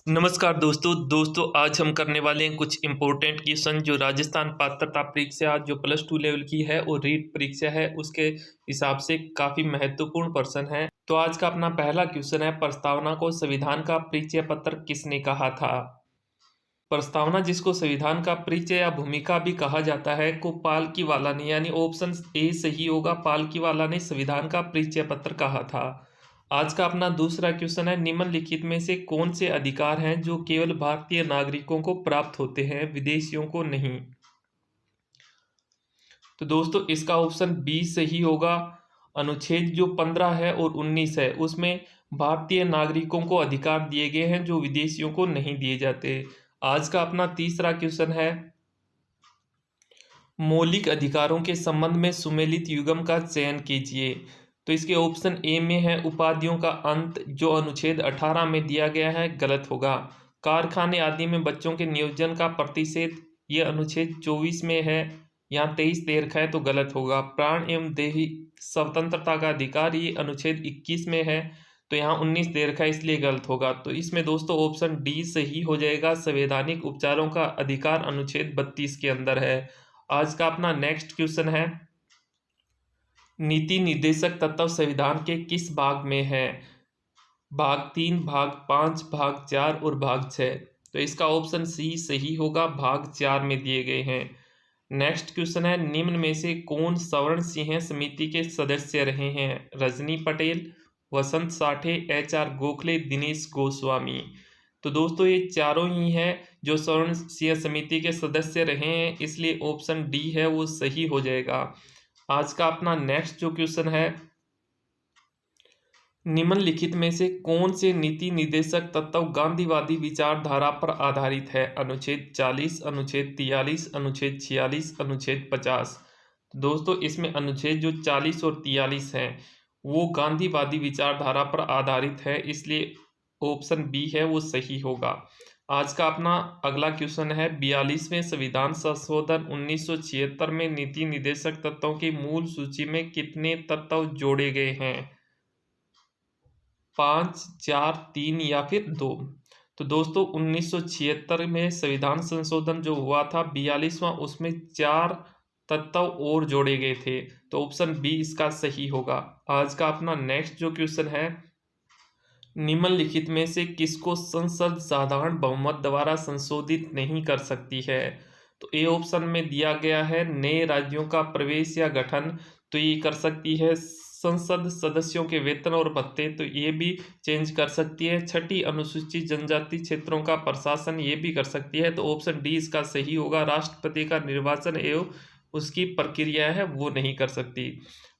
नमस्कार दोस्तों आज हम करने वाले हैं कुछ इम्पोर्टेंट क्वेश्चन जो राजस्थान पात्रता परीक्षा जो +2 लेवल की है और रीट परीक्षा है उसके हिसाब से काफ़ी महत्वपूर्ण प्रश्न है। तो आज का अपना पहला क्वेश्चन है, प्रस्तावना को संविधान का परिचय पत्र किसने कहा था? प्रस्तावना जिसको संविधान का परिचय या भूमिका भी कहा जाता है को पालकीवाला ने, यानी ऑप्शन ए सही होगा, पालकीवाला ने संविधान का परिचय पत्र कहा था। आज का अपना दूसरा क्वेश्चन है, निम्नलिखित में से कौन से अधिकार हैं जो केवल भारतीय नागरिकों को प्राप्त होते हैं, विदेशियों को नहीं? तो दोस्तों इसका ऑप्शन बी सही होगा। अनुच्छेद जो 15 है और 19 है उसमें भारतीय नागरिकों को अधिकार दिए गए हैं जो विदेशियों को नहीं दिए जाते। आज का अपना तीसरा क्वेश्चन है, मौलिक अधिकारों के संबंध में सुमेलित युग्म का चयन कीजिए। तो इसके ऑप्शन ए में है उपाधियों का अंत, जो अनुच्छेद 18 में दिया गया है, गलत होगा। कारखाने आदि में बच्चों के नियोजन का प्रतिषेध, ये अनुच्छेद 24 में है, यहाँ 23 दे रखा है तो गलत होगा। प्राण एवं देही स्वतंत्रता का अधिकार, ये अनुच्छेद 21 में है तो यहाँ 19 दे रखा है इसलिए गलत होगा। तो इसमें दोस्तों ऑप्शन डी सही हो जाएगा, संवैधानिक उपचारों का अधिकार अनुच्छेद 32 के अंदर है। आज का अपना नेक्स्ट क्वेश्चन है, नीति निर्देशक तत्व संविधान के किस भाग में है? भाग 3, भाग 5, भाग 4 और भाग 6। तो इसका ऑप्शन सी सही होगा, भाग 4 में दिए गए हैं। नेक्स्ट क्वेश्चन है, निम्न में से कौन सवर्ण सिंह समिति के सदस्य रहे हैं? रजनी पटेल, वसंत साठे, HR गोखले, दिनेश गोस्वामी। तो दोस्तों ये चारों ही हैं जो सवर्ण सिंह समिति के सदस्य रहे हैं, इसलिए ऑप्शन डी है वो सही हो जाएगा। आज का अपना नेक्स्ट जो क्वेश्चन है, निम्नलिखित में से कौन से नीति निर्देशक तत्व गांधीवादी विचारधारा पर आधारित है? अनुच्छेद 40, अनुच्छेद 43, अनुच्छेद 46, अनुच्छेद 50। दोस्तों इसमें अनुच्छेद जो 40 और 43 हैं वो गांधीवादी विचारधारा पर आधारित है, इसलिए ऑप्शन बी है वो सही होगा। आज का अपना अगला क्वेश्चन है, 42वें संविधान संशोधन 1976 में नीति निर्देशक तत्वों की मूल सूची में कितने तत्व जोड़े गए हैं? 5, 4, 3 या फिर 2? तो दोस्तों 1976 में संविधान संशोधन जो हुआ था 42वां, उसमें 4 तत्व और जोड़े गए थे, तो ऑप्शन बी इसका सही होगा। आज का अपना नेक्स्ट जो क्वेश्चन है, निम्नलिखित में से किसको संसद साधारण बहुमत द्वारा संशोधित नहीं कर सकती है? तो ए ऑप्शन में दिया गया है नए राज्यों का प्रवेश या गठन, तो ये कर सकती है। संसद सदस्यों के वेतन और भत्ते, तो ये भी चेंज कर सकती है। छठी अनुसूचित जनजाति क्षेत्रों का प्रशासन, ये भी कर सकती है, तो ऑप्शन डी इसका सही होगा। राष्ट्रपति का निर्वाचन एवं उसकी प्रक्रिया है वो नहीं कर सकती।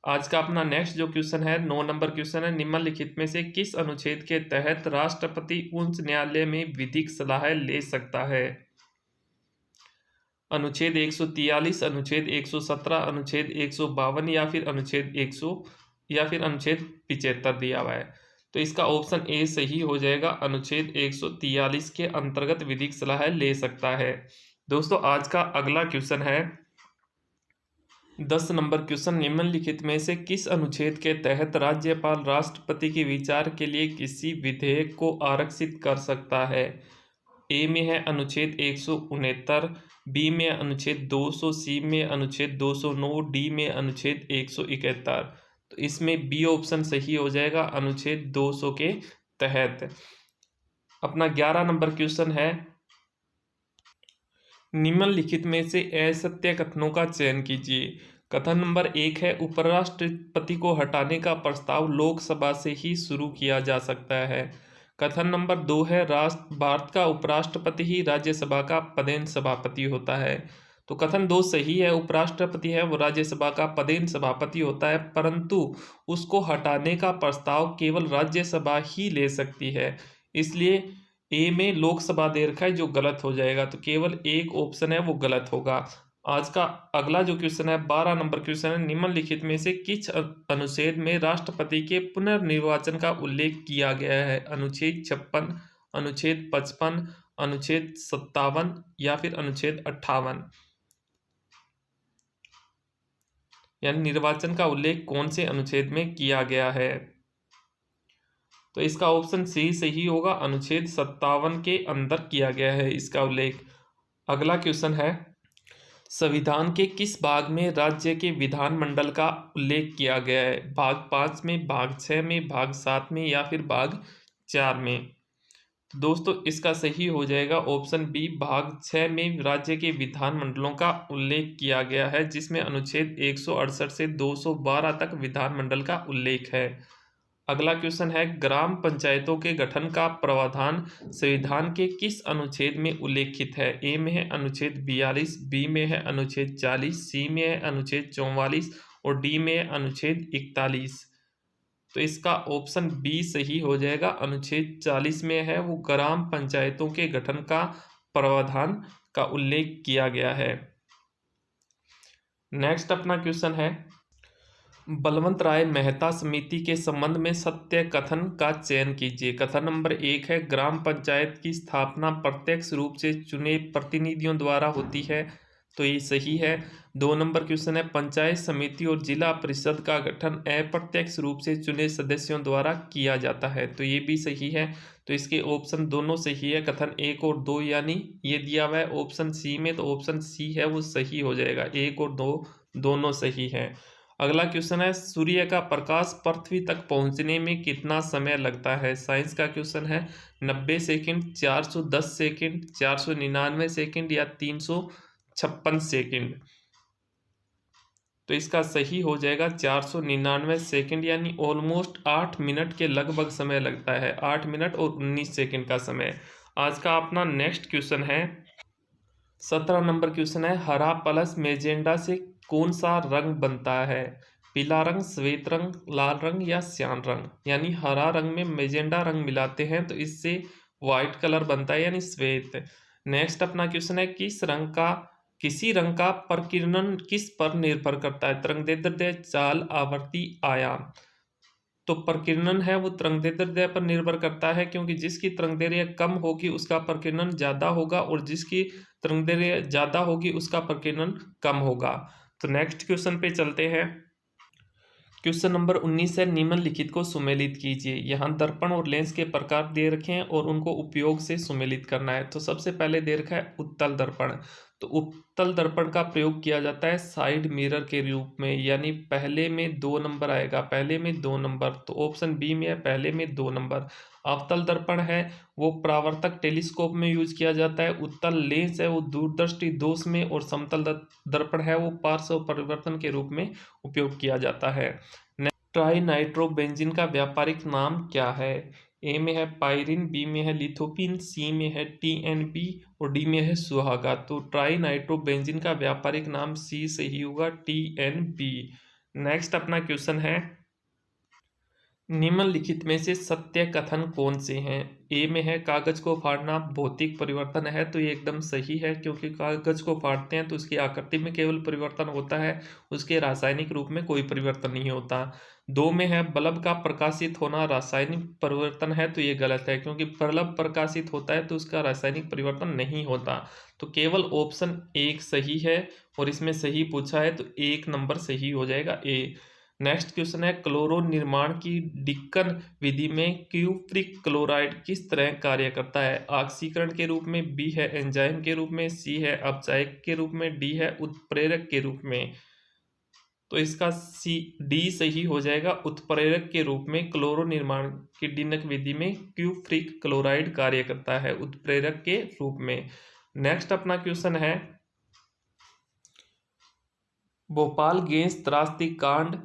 आज का अपना नेक्स्ट जो क्वेश्चन है, 9 नंबर क्वेश्चन है, निम्नलिखित में से किस अनुच्छेद के तहत राष्ट्रपति उच्च न्यायालय में विधिक सलाह ले सकता है? अनुच्छेद 143, अनुच्छेद 117, अनुच्छेद 152 या फिर अनुच्छेद 100 या फिर अनुच्छेद 75 दिया हुआ है। तो इसका ऑप्शन ए सही हो जाएगा, अनुच्छेद 143 के अंतर्गत विधिक सलाह ले सकता है। दोस्तों आज का अगला क्वेश्चन है, 10 नंबर क्वेश्चन, निम्नलिखित में से किस अनुच्छेद के तहत राज्यपाल राष्ट्रपति के विचार के लिए किसी विधेयक को आरक्षित कर सकता है? ए में है अनुच्छेद 169, बी में अनुच्छेद 200, सी में अनुच्छेद 209, डी में अनुच्छेद 171। तो इसमें बी ऑप्शन सही हो जाएगा, अनुच्छेद 200 के तहत। अपना 11 नंबर क्वेश्चन है, निम्नलिखित में से असत्य कथनों का चयन कीजिए। कथन नंबर 1 है, उपराष्ट्रपति को हटाने का प्रस्ताव लोकसभा से ही शुरू किया जा सकता है। कथन नंबर 2 है, भारत का उपराष्ट्रपति ही राज्यसभा का पदेन सभापति होता है। तो कथन 2 सही है, उपराष्ट्रपति है वो राज्यसभा का पदेन सभापति होता है, परंतु उसको हटाने का प्रस्ताव केवल राज्यसभा ही ले सकती है, इसलिए ए में लोकसभा दे रखा है जो गलत हो जाएगा, तो केवल एक ऑप्शन है वो गलत होगा। आज का अगला जो क्वेश्चन है, 12 नंबर क्वेश्चन है, निम्नलिखित में से किस अनुच्छेद में राष्ट्रपति के पुनर्निर्वाचन का उल्लेख किया गया है? अनुच्छेद 56, अनुच्छेद 55, अनुच्छेद 57 या फिर अनुच्छेद 58? यानी निर्वाचन का उल्लेख कौन से अनुच्छेद में किया गया है? तो इसका ऑप्शन सी सही होगा, अनुच्छेद 57 के अंदर किया गया है इसका उल्लेख। अगला क्वेश्चन है, संविधान के किस भाग में राज्य के विधानमंडल का उल्लेख किया गया है? भाग 5 में, भाग 6 में, भाग 7 में या फिर भाग 4 में? तो दोस्तों इसका सही हो जाएगा ऑप्शन बी, भाग 6 में राज्य के विधानमंडलों का उल्लेख किया गया है, जिसमें अनुच्छेद 168 से 212 तक विधानमंडल का उल्लेख है। अगला क्वेश्चन है, ग्राम पंचायतों के गठन का प्रावधान संविधान के किस अनुच्छेद में उल्लेखित है? ए में है अनुच्छेद 42, बी में है अनुच्छेद 40, सी में है अनुच्छेद 44 और डी में है अनुच्छेद 41। तो इसका ऑप्शन बी सही हो जाएगा, अनुच्छेद 40 में है वो ग्राम पंचायतों के गठन का प्रावधान का उल्लेख किया गया है। नेक्स्ट अपना क्वेश्चन है, बलवंत राय मेहता समिति के संबंध में सत्य कथन का चयन कीजिए। कथन नंबर 1 है, ग्राम पंचायत की स्थापना प्रत्यक्ष रूप से चुने प्रतिनिधियों द्वारा होती है, तो ये सही है। 2 नंबर क्वेश्चन है, पंचायत समिति और जिला परिषद का गठन अप्रत्यक्ष रूप से चुने सदस्यों द्वारा किया जाता है, तो ये भी सही है। तो इसके ऑप्शन दोनों सही है, कथन 1 और 2, यानी ये दिया हुआ है ऑप्शन सी में, तो ऑप्शन सी है वो सही हो जाएगा। 1 और 2 दोनों सही है। अगला क्वेश्चन है, सूर्य का प्रकाश पृथ्वी तक पहुंचने में कितना समय लगता है? साइंस का क्वेश्चन है। 90 सेकंड, 410 सेकंड, 499 सेकंड या 356 सेकंड? तो इसका सही हो जाएगा 499 सेकंड, यानी ऑलमोस्ट 8 मिनट के लगभग समय लगता है, 8 मिनट और 19 सेकंड का समय। आज का अपना नेक्स्ट क्वेश्चन है, 17 नंबर क्वेश्चन है, हरा प्लस मैजेंडा से कौन सा रंग बनता है? पीला रंग, श्वेत रंग, लाल रंग या श्याम रंग? यानी हरा रंग में मैजेंडा रंग मिलाते हैं तो इससे व्हाइट कलर बनता है, यानी श्वेत। नेक्स्ट अपना क्वेश्चन है, किसी रंग का प्रकीर्णन किस पर निर्भर करता है? तरंगदैर्ध्य, चाल, आवृत्ति, आयाम? तो प्रकीर्णन है वो तरंगदैर्ध्य पर निर्भर करता है, क्योंकि जिसकी तरंगदैर्ध्य कम होगी उसका प्रकीर्णन ज्यादा होगा और जिसकी तरंगदैर्ध्य ज्यादा होगी उसका प्रकीर्णन कम होगा। तो नेक्स्ट क्वेश्चन पे चलते हैं। क्वेश्चन नंबर 19 है, निम्नलिखित को सुमेलित कीजिए। यहाँ दर्पण और लेंस के प्रकार दे रखे हैं और उनको उपयोग से सुमेलित करना है। तो सबसे पहले दे रखा है उत्तल दर्पण। तो उत्तल दर्पण का प्रयोग किया जाता है साइड मिरर के रूप में, यानी पहले में 2 नंबर आएगा, पहले में 2 नंबर, तो ऑप्शन बी में है पहले में 2 नंबर। अवतल दर्पण है वो परावर्तक टेलीस्कोप में यूज किया जाता है। उत्तल लेंस है वो दूरदृष्टि दोष में, और समतल दर्पण है वो पार्श्व परिवर्तन के रूप में उपयोग किया जाता है। ट्राई नाइट्रोबेंजीन का व्यापारिक नाम क्या है? ए में है पायरिन, बी में है लिथोपिन, सी में है टीएनपी और डी में है सुहागा। तो ट्राई नाइट्रोबेंजीन का व्यापारिक नाम सी सही होगा, टीएनपी। नेक्स्ट अपना क्वेश्चन है, निम्नलिखित में से सत्य कथन कौन से हैं? ए में है कागज को फाड़ना भौतिक परिवर्तन है, तो ये एकदम सही है, क्योंकि कागज को फाड़ते हैं तो उसकी आकृति में केवल परिवर्तन होता है, उसके रासायनिक रूप में कोई परिवर्तन नहीं होता। 2 में है बल्ब का प्रकाशित होना रासायनिक परिवर्तन है, तो ये गलत है, क्योंकि बल्ब प्रकाशित होता है तो उसका रासायनिक परिवर्तन नहीं होता। तो केवल ऑप्शन 1 सही है, और इसमें सही पूछा है तो 1 नंबर सही हो जाएगा, ए। नेक्स्ट क्वेश्चन है, क्लोरो निर्माण की डिक्कन विधि में क्यूप्रिक क्लोराइड किस तरह कार्य करता है? ऑक्सीकरण के रूप में, बी है एंजाइम के रूप में, सी है अपचायक के रूप में, डी है उत्प्रेरक के रूप में? तो इसका सी डी सही हो जाएगा, उत्प्रेरक के रूप में क्लोरो निर्माण की डिक्कन विधि में क्यूप्रिक क्लोराइड कार्य करता है उत्प्रेरक के रूप में। नेक्स्ट अपना क्वेश्चन है, भोपाल गैस त्रासदी कांड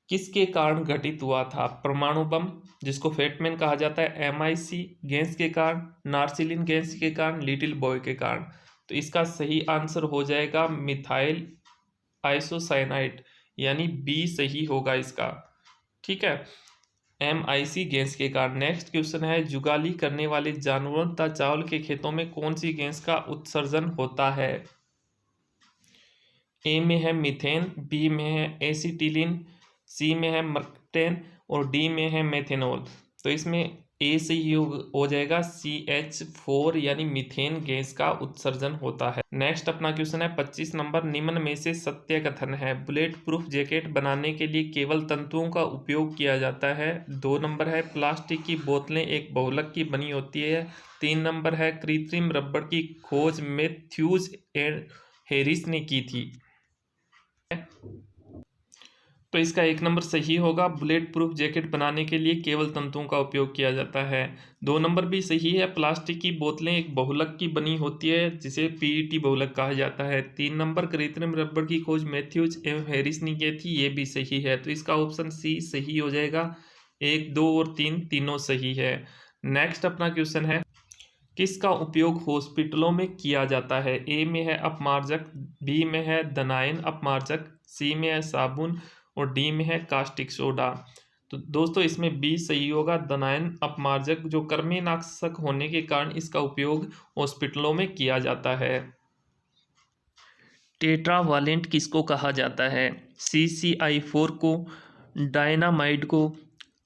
किसके कारण घटित हुआ था? परमाणु बम, जिसको फेटमैन कहा जाता है, MI6 गैस के कारण, नार्सिलिन गैस के कारण, लिटिल बॉय के कारण? तो इसका सही आंसर हो जाएगा मिथाइल आइसोसाइनाइड, यानी बी सही होगा इसका। ठीक है, MI6 गैस के कारण। नेक्स्ट क्वेश्चन है, जुगाली करने वाले जानवरों तथा चावल के खेतों में कौन सी गैस का उत्सर्जन होता है? ए में है मीथेन, बी में है एसिटिलीन, सी में है मर्कटेन और डी में है मेथेनॉल। तो इसमें ए से ही हो जाएगा CH4 यानी मीथेन गैस का उत्सर्जन होता है। नेक्स्ट अपना क्वेश्चन है 25 नंबर, निम्न में से सत्य कथन है। बुलेट प्रूफ जैकेट बनाने के लिए केवल तंतुओं का उपयोग किया जाता है। 2 नंबर है प्लास्टिक की बोतलें एक बहुलक की बनी होती है। 3 नंबर है कृत्रिम रबड़ की खोज मैथ्यूज एंड हैरिस ने की थी। तो इसका 1 नंबर सही होगा, बुलेट प्रूफ जैकेट बनाने के लिए केवल तंतुओं का उपयोग किया जाता है। 2 नंबर भी सही है, प्लास्टिक की बोतलें एक बहुलक की बनी होती है जिसे PET बहुलक कहा जाता है। 3 नंबर कृत्रिम रबड़ की खोज मैथ्यूज एवं हैरिस ने की थी, ये भी सही है। तो इसका ऑप्शन सी सही हो जाएगा। 1, 2 और 3 तीनों सही है। नेक्स्ट अपना क्वेश्चन है, किसका उपयोग हॉस्पिटलों में किया जाता है। ए में है अपमार्जक, बी में है दनायन अपमार्जक, सी में है साबुन और डी में है कास्टिक सोडा। तो दोस्तों इसमें बी सही होगा, दनायन अपमार्जक जो कृमिनाशक होने के कारण इसका उपयोग हॉस्पिटलों में किया जाता है। टेट्रावालेंट किसको कहा जाता है। CCl4 को, डायनामाइड को,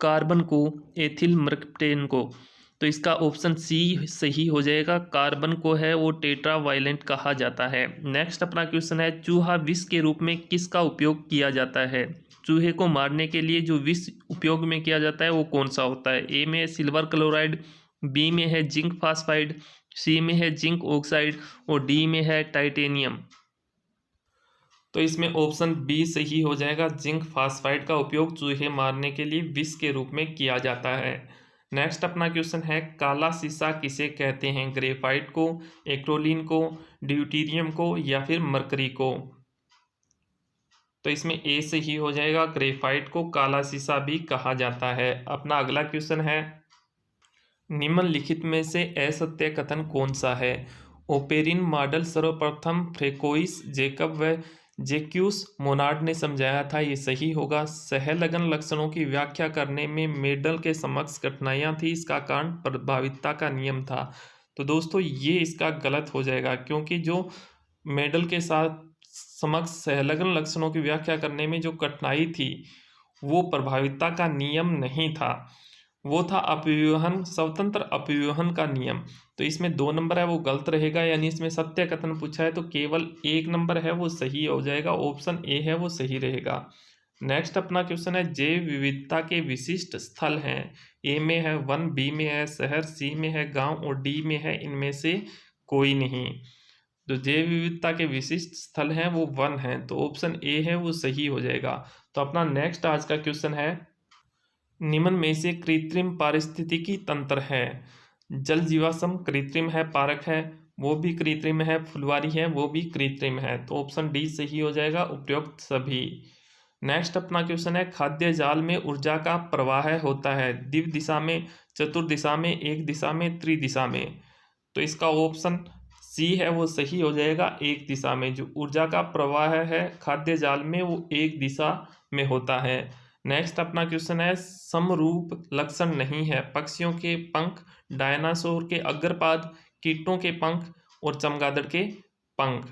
कार्बन को, एथिल मर्कप्टेन को। तो इसका ऑप्शन सी सही हो जाएगा, कार्बन को है वो टेट्रावालेंट कहा जाता है। नेक्स्ट अपना क्वेश्चन है, चूहा विष के रूप में किसका उपयोग किया जाता है। चूहे को मारने के लिए जो विष उपयोग में किया जाता है वो कौन सा होता है। ए में है सिल्वर क्लोराइड, बी में है जिंक फास्फाइड, सी में है जिंक ऑक्साइड और डी में है टाइटेनियम। तो इसमें ऑप्शन बी सही हो जाएगा, जिंक फास्फाइड का उपयोग चूहे मारने के लिए विष के रूप में किया जाता है। नेक्स्ट अपना क्वेश्चन है, काला शीशा किसे कहते हैं। ग्रेफाइट को, एक्रोलीन को, ड्यूटीरियम को या फिर मरकरी को। तो इसमें ए सही हो जाएगा, ग्रेफाइट को काला शीशा भी कहा जाता है। अपना अगला क्वेश्चन है, निम्नलिखित में से असत्य कथन कौन सा है। ओपेरिन मॉडल सर्वप्रथम फ्रेकोइस जैकब व जैक्यूस मोनार्ड ने समझाया था, ये सही होगा। सहलगन लक्षणों की व्याख्या करने में मेडल के समक्ष कठिनाइयां थी, इसका कारण प्रभावितता का नियम था। तो दोस्तों ये इसका गलत हो जाएगा, क्योंकि जो मेडल के साथ समक्ष सहलगन लक्षणों की व्याख्या करने में जो कठिनाई थी वो प्रभावितता का नियम नहीं था, वो था अपव्यूहन, स्वतंत्र अपव्यूहन का नियम। तो इसमें 2 नंबर है वो गलत रहेगा, यानी इसमें सत्य कथन पूछा है तो केवल 1 नंबर है वो सही हो जाएगा, ऑप्शन ए है वो सही रहेगा। नेक्स्ट अपना क्वेश्चन है, जैव विविधता के विशिष्ट स्थल हैं। ए में है वन, बी में है शहर, सी में है गांव और डी में है इनमें से कोई नहीं। तो जैव विविधता के विशिष्ट स्थल हैं वो वन हैं, तो ऑप्शन ए है वो सही हो जाएगा। तो अपना नेक्स्ट आज का क्वेश्चन है, निम्न में से कृत्रिम पारिस्थितिकी तंत्र है। जल जीवाश्म कृत्रिम है, पारक है वो भी कृत्रिम है, फुलवारी है वो भी कृत्रिम है। तो ऑप्शन डी सही हो जाएगा, उपयुक्त सभी। नेक्स्ट अपना क्वेश्चन है, खाद्य जाल में ऊर्जा का प्रवाह होता है दिव्य दिशा में, चतुर्दिशा में, एक दिशा में, त्रिदिशा में। तो इसका ऑप्शन सी है वो सही हो जाएगा, एक दिशा में। जो ऊर्जा का प्रवाह है खाद्य जाल में वो एक दिशा में होता है। नेक्स्ट अपना क्वेश्चन है, समरूप लक्षण नहीं है। पक्षियों के पंख, डायनासोर के अग्रपाद, कीटों के पंख और चमगादड़ के पंख।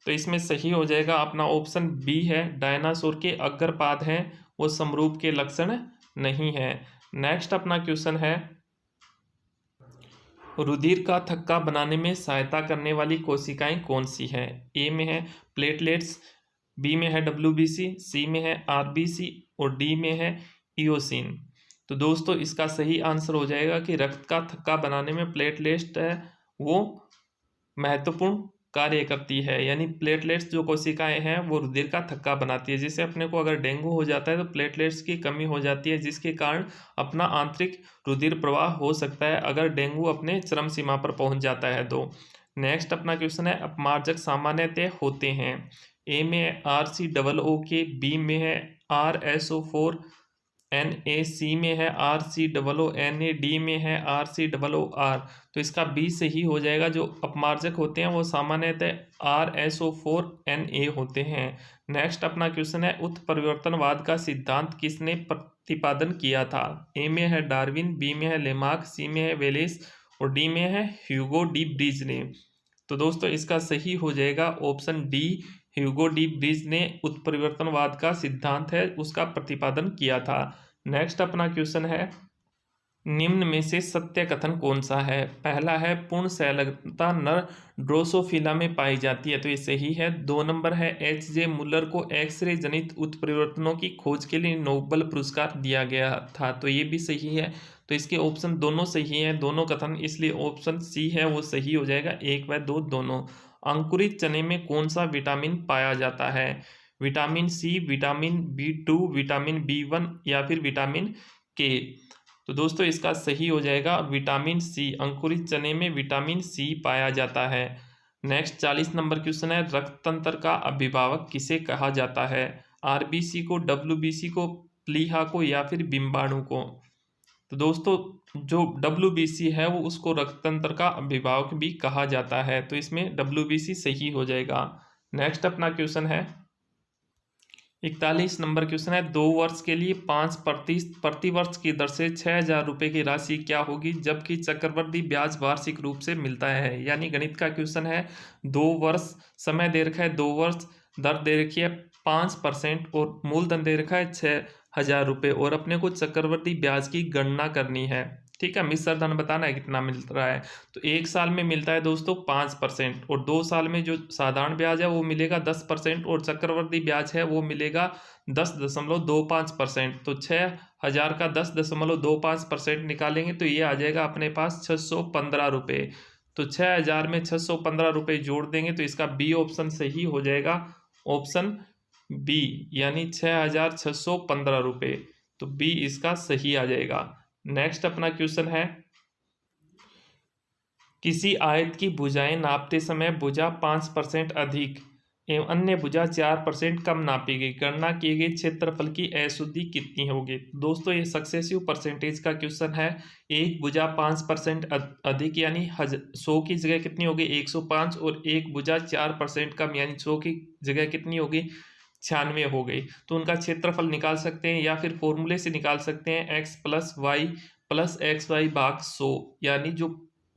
तो इसमें सही हो जाएगा अपना ऑप्शन बी है, डायनासोर के अग्रपाद हैं वो समरूप के लक्षण नहीं है। नेक्स्ट अपना क्वेश्चन है, रुधिर का थक्का बनाने में सहायता करने वाली कोशिकाएं कौन सी हैं। ए में है प्लेटलेट्स, बी में है WBC, सी में है RBC और डी में है इओसिन। तो दोस्तों इसका सही आंसर हो जाएगा कि रक्त का थक्का बनाने में प्लेटलेट्स है वो महत्वपूर्ण कार्य करती है, यानी प्लेटलेट्स जो कोशिकाएं हैं वो रुधिर का थक्का बनाती है। जैसे अपने को अगर डेंगू हो जाता है तो प्लेटलेट्स की कमी हो जाती है, जिसके कारण अपना आंतरिक रुधिर प्रवाह हो सकता है अगर डेंगू अपने चरम सीमा पर पहुंच जाता है तो। नेक्स्ट अपना क्वेश्चन है, अपमार्जक सामान्यतः होते हैं। ए में RCOO, बी में है RSO4 Na, सी में है RCOONA, डी में है RCOOR। तो इसका बी सही हो जाएगा, जो अपमार्जक होते हैं वो सामान्यतः RSO4Na होते हैं। नेक्स्ट अपना क्वेश्चन है, उत्परिवर्तनवाद का सिद्धांत किसने प्रतिपादन किया था। ए में है डार्विन, बी में है लेमार्क, सी में है वेलेस और डी में है ह्यूगो डी ब्रीज ने। तो दोस्तों इसका सही हो जाएगा option D, Hugo de Vries ने उत्परिवर्तनवाद का सिद्धांत है उसका प्रतिपादन किया था। नेक्स्ट अपना क्वेश्चन है, निम्न में से सत्य कथन कौन सा है? पहला है पूर्ण शैलता नर ड्रोसोफिला में पाई जाती है, तो ये सही है। 2 नंबर है H.J. मुलर को एक्सरे जनित उत्परिवर्तनों की खोज के लिए नोबेल पुरस्कार दिया गया था, तो ये भी सही है। तो इसके ऑप्शन दोनों सही हैं, दोनों कथन, इसलिए ऑप्शन सी है वो सही हो जाएगा, 1 व 2 दोनों। अंकुरित चने में कौन सा विटामिन पाया जाता है? Vitamin C, vitamin B2, vitamin B1 या फिर विटामिन के? तो दोस्तों इसका सही हो जाएगा विटामिन सी। अंकुरित चने में विटामिन सी पाया जाता है। नेक्स्ट 40 नंबर क्वेश्चन है, रक्त तंत्र का अभिभावक किसे कहा जाता है? आरबीसी को, डब्ल्यूबीसी को, प्लीहा को या फिर बिम्बाणु को? तो दोस्तों जो डब्ल्यूबीसी है वो उसको रक्त तंत्र का अभिभावक भी कहा जाता है, तो इसमें डब्ल्यूबीसी सही हो जाएगा। नेक्स्ट अपना क्वेश्चन है 41 नंबर क्वेश्चन है, 2 वर्ष के लिए 5% प्रति वर्ष की दर से 6,000 रुपये की राशि क्या होगी जबकि चक्रवृद्धि ब्याज वार्षिक रूप से मिलता है? यानी गणित का क्वेश्चन है, 2 वर्ष समय दे रखा है, 2 वर्ष दर दे रखी है 5% और मूलधन दे रखा है 6,000 रुपये और अपने को चक्रवृद्धि ब्याज की गणना करनी है। ठीक है, मिश्र धन बताना है कितना मिल रहा है। तो 1 साल में मिलता है दोस्तों 5% और 2 साल में जो साधारण ब्याज है वो मिलेगा 10% और चक्रवृद्धि ब्याज है वो मिलेगा 10.25%। तो 6,000 का 10.25% निकालेंगे तो ये आ जाएगा अपने पास 615 रुपये। तो 6,000 में 615 रुपये जोड़ देंगे तो इसका बी ऑप्शन सही हो जाएगा, ऑप्शन बी, यानी 6,615 रुपये। तो बी इसका सही आ जाएगा। नेक्स्ट अपना क्वेश्चन है, किसी आयत की भुजाएं नापते समय भुजा 5% अधिक एवं अन्य भुजा 4% कम नापी गई, गणना किए गए क्षेत्रफल की अशुद्धि कितनी होगी? दोस्तों ये सक्सेसिव परसेंटेज का क्वेश्चन है। एक भुजा 5% अधिक यानी 100 की जगह कितनी होगी? 105 और एक भुजा 4% कम यानी 100 की जगह कितनी होगी? 96 हो गई। तो उनका क्षेत्रफल निकाल सकते हैं या फिर फॉर्मूले से निकाल सकते हैं, x + y + xy भाग 100, यानी जो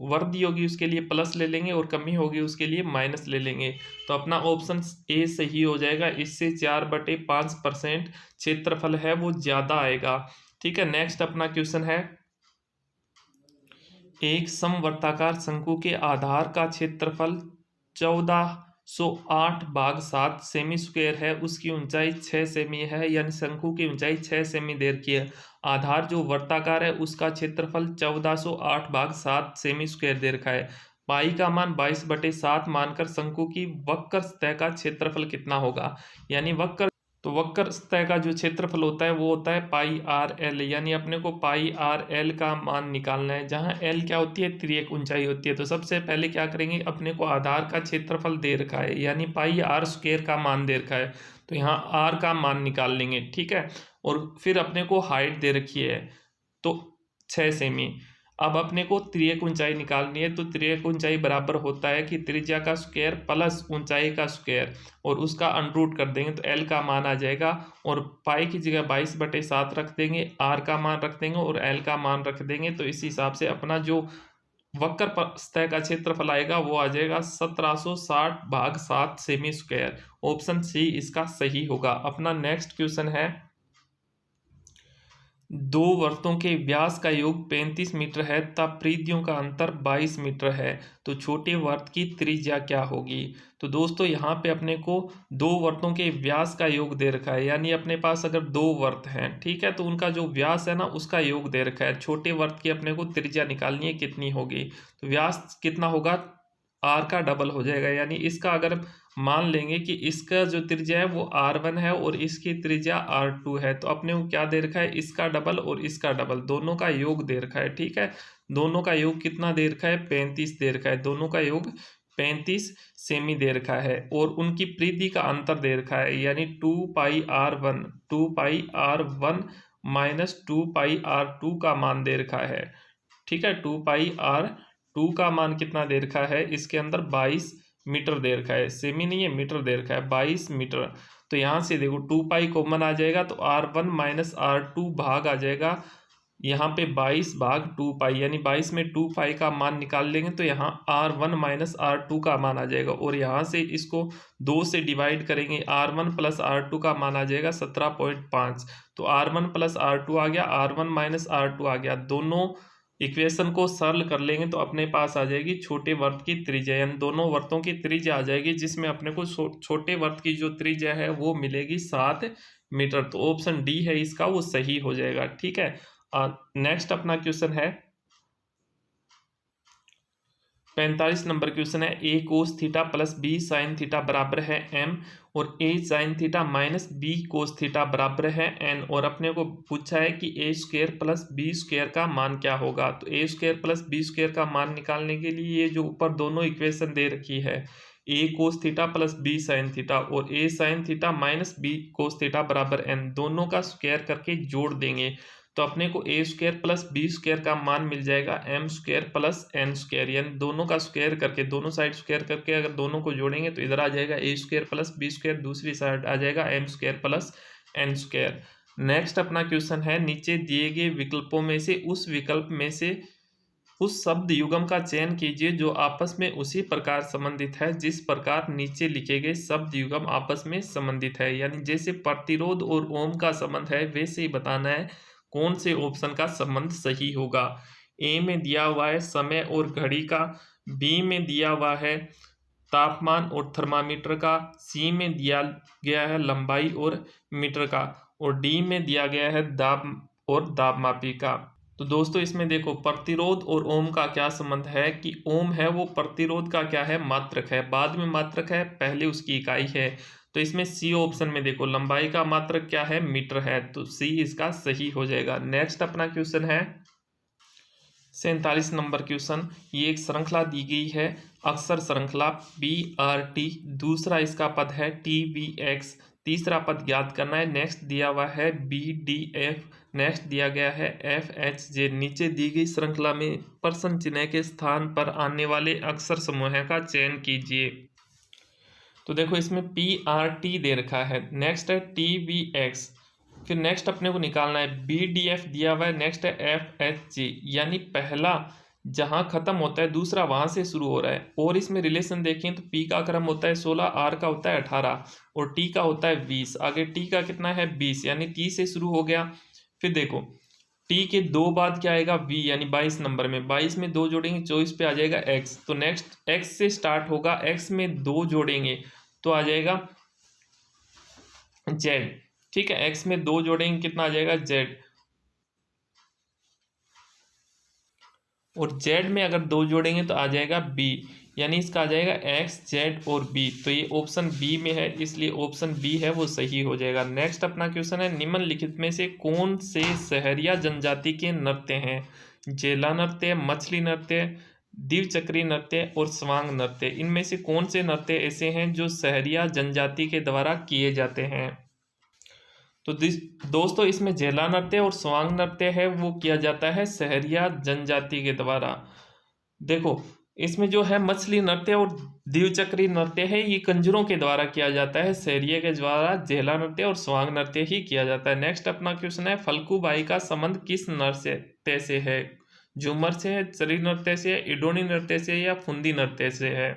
वर्दी होगी उसके लिए प्लस ले लेंगे और कमी होगी उसके लिए माइनस ले लेंगे। तो अपना ऑप्शन ए सही हो जाएगा, इससे 4/5% क्षेत्रफल है वो ज़्यादा आएगा। ठीक है, नेक्स्ट अपना क्वेश्चन है, एक समवर्ताकार शंकु के आधार का क्षेत्रफल 1408/7 सेमी स्क्वायर है, उसकी ऊंचाई 6 सेमी है, यानी शंकु की ऊंचाई 6 सेमी दे रखी है। आधार जो वर्ताकार है उसका क्षेत्रफल 1408/7 सेमी स्क्वायर दे रखा है। पाई का मान 22/7 मानकर शंकु की वक्र सतह का क्षेत्रफल कितना होगा? यानी वक्र सतह का जो क्षेत्रफल होता है वो होता है πr/l, यानी अपने को πr/l का मान निकालना है, जहां l क्या होती है? तिर्यक ऊंचाई होती है। तो सबसे पहले क्या करेंगे, अपने को आधार का क्षेत्रफल दे रखा है यानी πr² का मान दे रखा है, तो यहाँ r का मान निकाल लेंगे। ठीक है, और फिर अपने को हाइट दे रखी है तो 6 सेमी। अब अपने को तिर्यक ऊंचाई निकालनी है, तो तिर्यक ऊंचाई बराबर होता है कि त्रिज्या का स्क्वायर प्लस ऊंचाई का स्क्वायर और उसका अंडरूट कर देंगे तो एल का मान आ जाएगा और पाई की जगह 22/7 रख देंगे, आर का मान रख देंगे और एल का मान रख देंगे। तो इस हिसाब से अपना जो वक्र सतह का क्षेत्रफल आएगा वो आ जाएगा 1760/7 सेमी स्क्वायर। ऑप्शन सी इसका सही होगा। अपना नेक्स्ट क्वेश्चन है, 2 वृत्तों के व्यास का योग 35 मीटर है तब परिधियों का अंतर 22 मीटर है, तो छोटे वृत्त की त्रिज्या क्या होगी? तो दोस्तों यहाँ पे अपने को 2 वृत्तों के व्यास का योग दे रखा है, यानी अपने पास अगर 2 वृत्त हैं, ठीक है, तो उनका जो व्यास है ना उसका योग दे रखा है। छोटे वृत्त की अपने को त्रिज्या निकालनी है कितनी होगी, तो व्यास कितना होगा? आर का डबल हो जाएगा, यानी इसका अगर मान लेंगे कि इसका जो त्रिज्या है वो R1 है और इसकी त्रिज्या R2 है, तो अपने को क्या दे रखा है? इसका डबल और इसका डबल, दोनों का योग दे रखा है। ठीक है, दोनों का योग कितना दे रखा है? 35 दे रखा है, दोनों का योग 35 सेमी दे रखा है और उनकी परिधि का अंतर दे रखा है, यानी 2πr1 - 2πr2 का मान दे रखा है। ठीक है, 2πr2 का मान कितना दे रखा है? इसके अंदर 22 मीटर दे रखा है, सेमी नहीं है, मीटर दे रखा है, 22 मीटर। तो यहाँ से देखो 2 पाई कॉमन आ जाएगा तो R1 - R2 भाग आ जाएगा यहाँ पे 22 भाग 2 पाई, यानी 22 में 2 पाई का मान निकाल लेंगे तो यहाँ R1 माइनस R2 का मान आ जाएगा, और यहाँ से इसको 2 से डिवाइड करेंगे, R1 प्लस R2 का मान आ जाएगा 17.5। तो R1 प्लस R2 आ गया, R1 माइनस R2 आ गया। दोनों इक्वेशन को सरल कर लेंगे तो अपने पास आ जाएगी छोटे वर्त की त्रिज्या, यानी दोनों वर्तों की त्रिज्या आ जाएगी, जिसमें अपने को छोटे वर्त की जो त्रिज्या है वो मिलेगी 7 मीटर। तो ऑप्शन डी है इसका, वो सही हो जाएगा। ठीक है, नेक्स्ट अपना क्वेश्चन है 45 नंबर क्वेश्चन है। A cos theta plus B sine theta बराबर है m, और A sine theta minus B cos theta बराबर है n, और अपने को पूछा है कि A square plus B square का मान क्या होगा। तो A square plus B square का मान निकालने के लिए ये जो ऊपर दोनों इक्वेशन दे रखी है, A cos theta plus B sine theta और A sine theta minus B cos theta बराबर n, दोनों का स्क्वायर करके जोड़ देंगे तो अपने को A square plus B square का मान मिल जाएगा M square plus N square, यानी दोनों का स्क्वायर करके, दोनों साइड स्क्वायर करके अगर दोनों को जोड़ेंगे तो इधर आ जाएगा A square plus B square, दूसरी साइड आ जाएगा M square plus N square. Next अपना क्वेश्चन है, नीचे दिए गए विकल्पों में से उस विकल्प में से उस शब्द युगम का चयन कीजिए जो आपस में उसी प्रकार संबंधित है जिस प्रकार नीचे लिखे गए शब्द युगम आपस में संबंधित है। यानी जैसे प्रतिरोध और ओम का संबंध है वैसे ही बताना है कौन से ऑप्शन का संबंध सही होगा। ए में दिया हुआ है समय और घड़ी का, बी में दिया हुआ है तापमान और थर्मामीटर का, सी में दिया गया है लंबाई और मीटर का, और डी में दिया गया है दाब और दाबमापी का। तो दोस्तों इसमें देखो प्रतिरोध और ओम का क्या संबंध है कि ओम है वो प्रतिरोध का क्या है, मात्रक है, बाद में मात्रक है, पहले उसकी इकाई है। तो इसमें सी ऑप्शन में देखो लंबाई का मात्रक क्या है, मीटर है, तो सी इसका सही हो जाएगा। नेक्स्ट अपना क्वेश्चन है 47 नंबर क्वेश्चन। ये एक श्रृंखला दी गई है, अक्षर श्रृंखला BRT, दूसरा इसका पद है TVX, तीसरा पद ज्ञात करना है। नेक्स्ट दिया हुआ है BDF, नेक्स्ट दिया गया है FHJ। नीचे दी गई श्रृंखला में प्रश्न चिन्ह के स्थान पर आने वाले अक्षर समूह का चयन कीजिए। तो देखो इसमें PRT दे रखा है, नेक्स्ट है TVX, फिर नेक्स्ट अपने को निकालना है BDF दिया हुआ है, नेक्स्ट है FHG, यानी पहला जहां खत्म होता है दूसरा वहां से शुरू हो रहा है। और इसमें रिलेशन देखें तो P का क्रम होता है 16, R का होता है 18 और T का होता है 20। आगे T का कितना है 20, यानी T से शुरू हो गया। फिर देखो T के 2 बाद क्या आएगा V, यानी 22 नंबर में 22 में 2 जोड़ेंगे 24 पे आ जाएगा X। तो नेक्स्ट X से स्टार्ट होगा, X में 2 जोड़ेंगे तो आ जाएगा Z। ठीक है, X में 2 जोड़ेंगे कितना आ जाएगा Z, और Z में अगर 2 जोड़ेंगे तो आ जाएगा B, यानी इसका आ जाएगा X Z और B। तो ये ऑप्शन B में है, इसलिए ऑप्शन B है वो सही हो जाएगा। नेक्स्ट अपना क्वेश्चन है, निम्नलिखित में से कौन से सहरिया जनजाति के नृत्य हैं, जेला नृत्य, मछली नृत्य, द्विचक्री नृत्य और स्वांग नृत्य। इनमें से कौन से नृत्य ऐसे हैं जो सहरिया जनजाति के द्वारा किए जाते हैं। तो दोस्तों इसमें जेला नृत्य और स्वांग नृत्य है वो किया जाता है सहरिया जनजाति के द्वारा। देखो इसमें जो है मछली नृत्य और द्विचक्री नृत्य है ये कंजरों के द्वारा किया जाता है, सहरिया के द्वारा जेला नृत्य और स्वांग नृत्य ही किया जाता है। नेक्स्ट अपना क्वेश्चन है, फल्गुबाई का संबंध किस नृत्य से है, झूमर से है, चरी नृत्य से है, इडोनी नृत्य से या फुंदी नृत्य से है।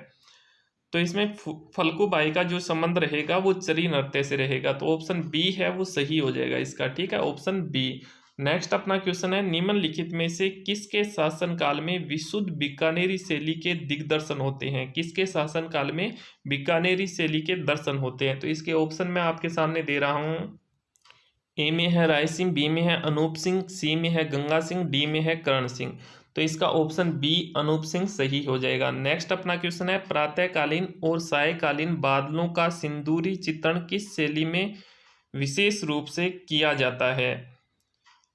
तो इसमें फल्गुबाई का जो संबंध रहेगा वो चरी नृत्य से रहेगा, तो ऑप्शन बी है वो सही हो जाएगा इसका। ठीक है, ऑप्शन बी। नेक्स्ट अपना क्वेश्चन है, निम्नलिखित में से किसके शासनकाल में विशुद्ध बीकानेरी शैली के दिग्दर्शन होते हैं, किसके शासनकाल में बीकानेरी शैली के दर्शन होते हैं। तो इसके ऑप्शन मैं आपके सामने दे रहा हूँ, ए में है राय सिंह, बी में है अनूप सिंह, सी में है गंगा सिंह, डी में है कर्ण सिंह। तो इसका ऑप्शन बी अनूप सिंह सही हो जाएगा। नेक्स्ट अपना क्वेश्चन है, प्रातःकालीन और सायकालीन बादलों का सिंदूरी चित्रण किस शैली में विशेष रूप से किया जाता है,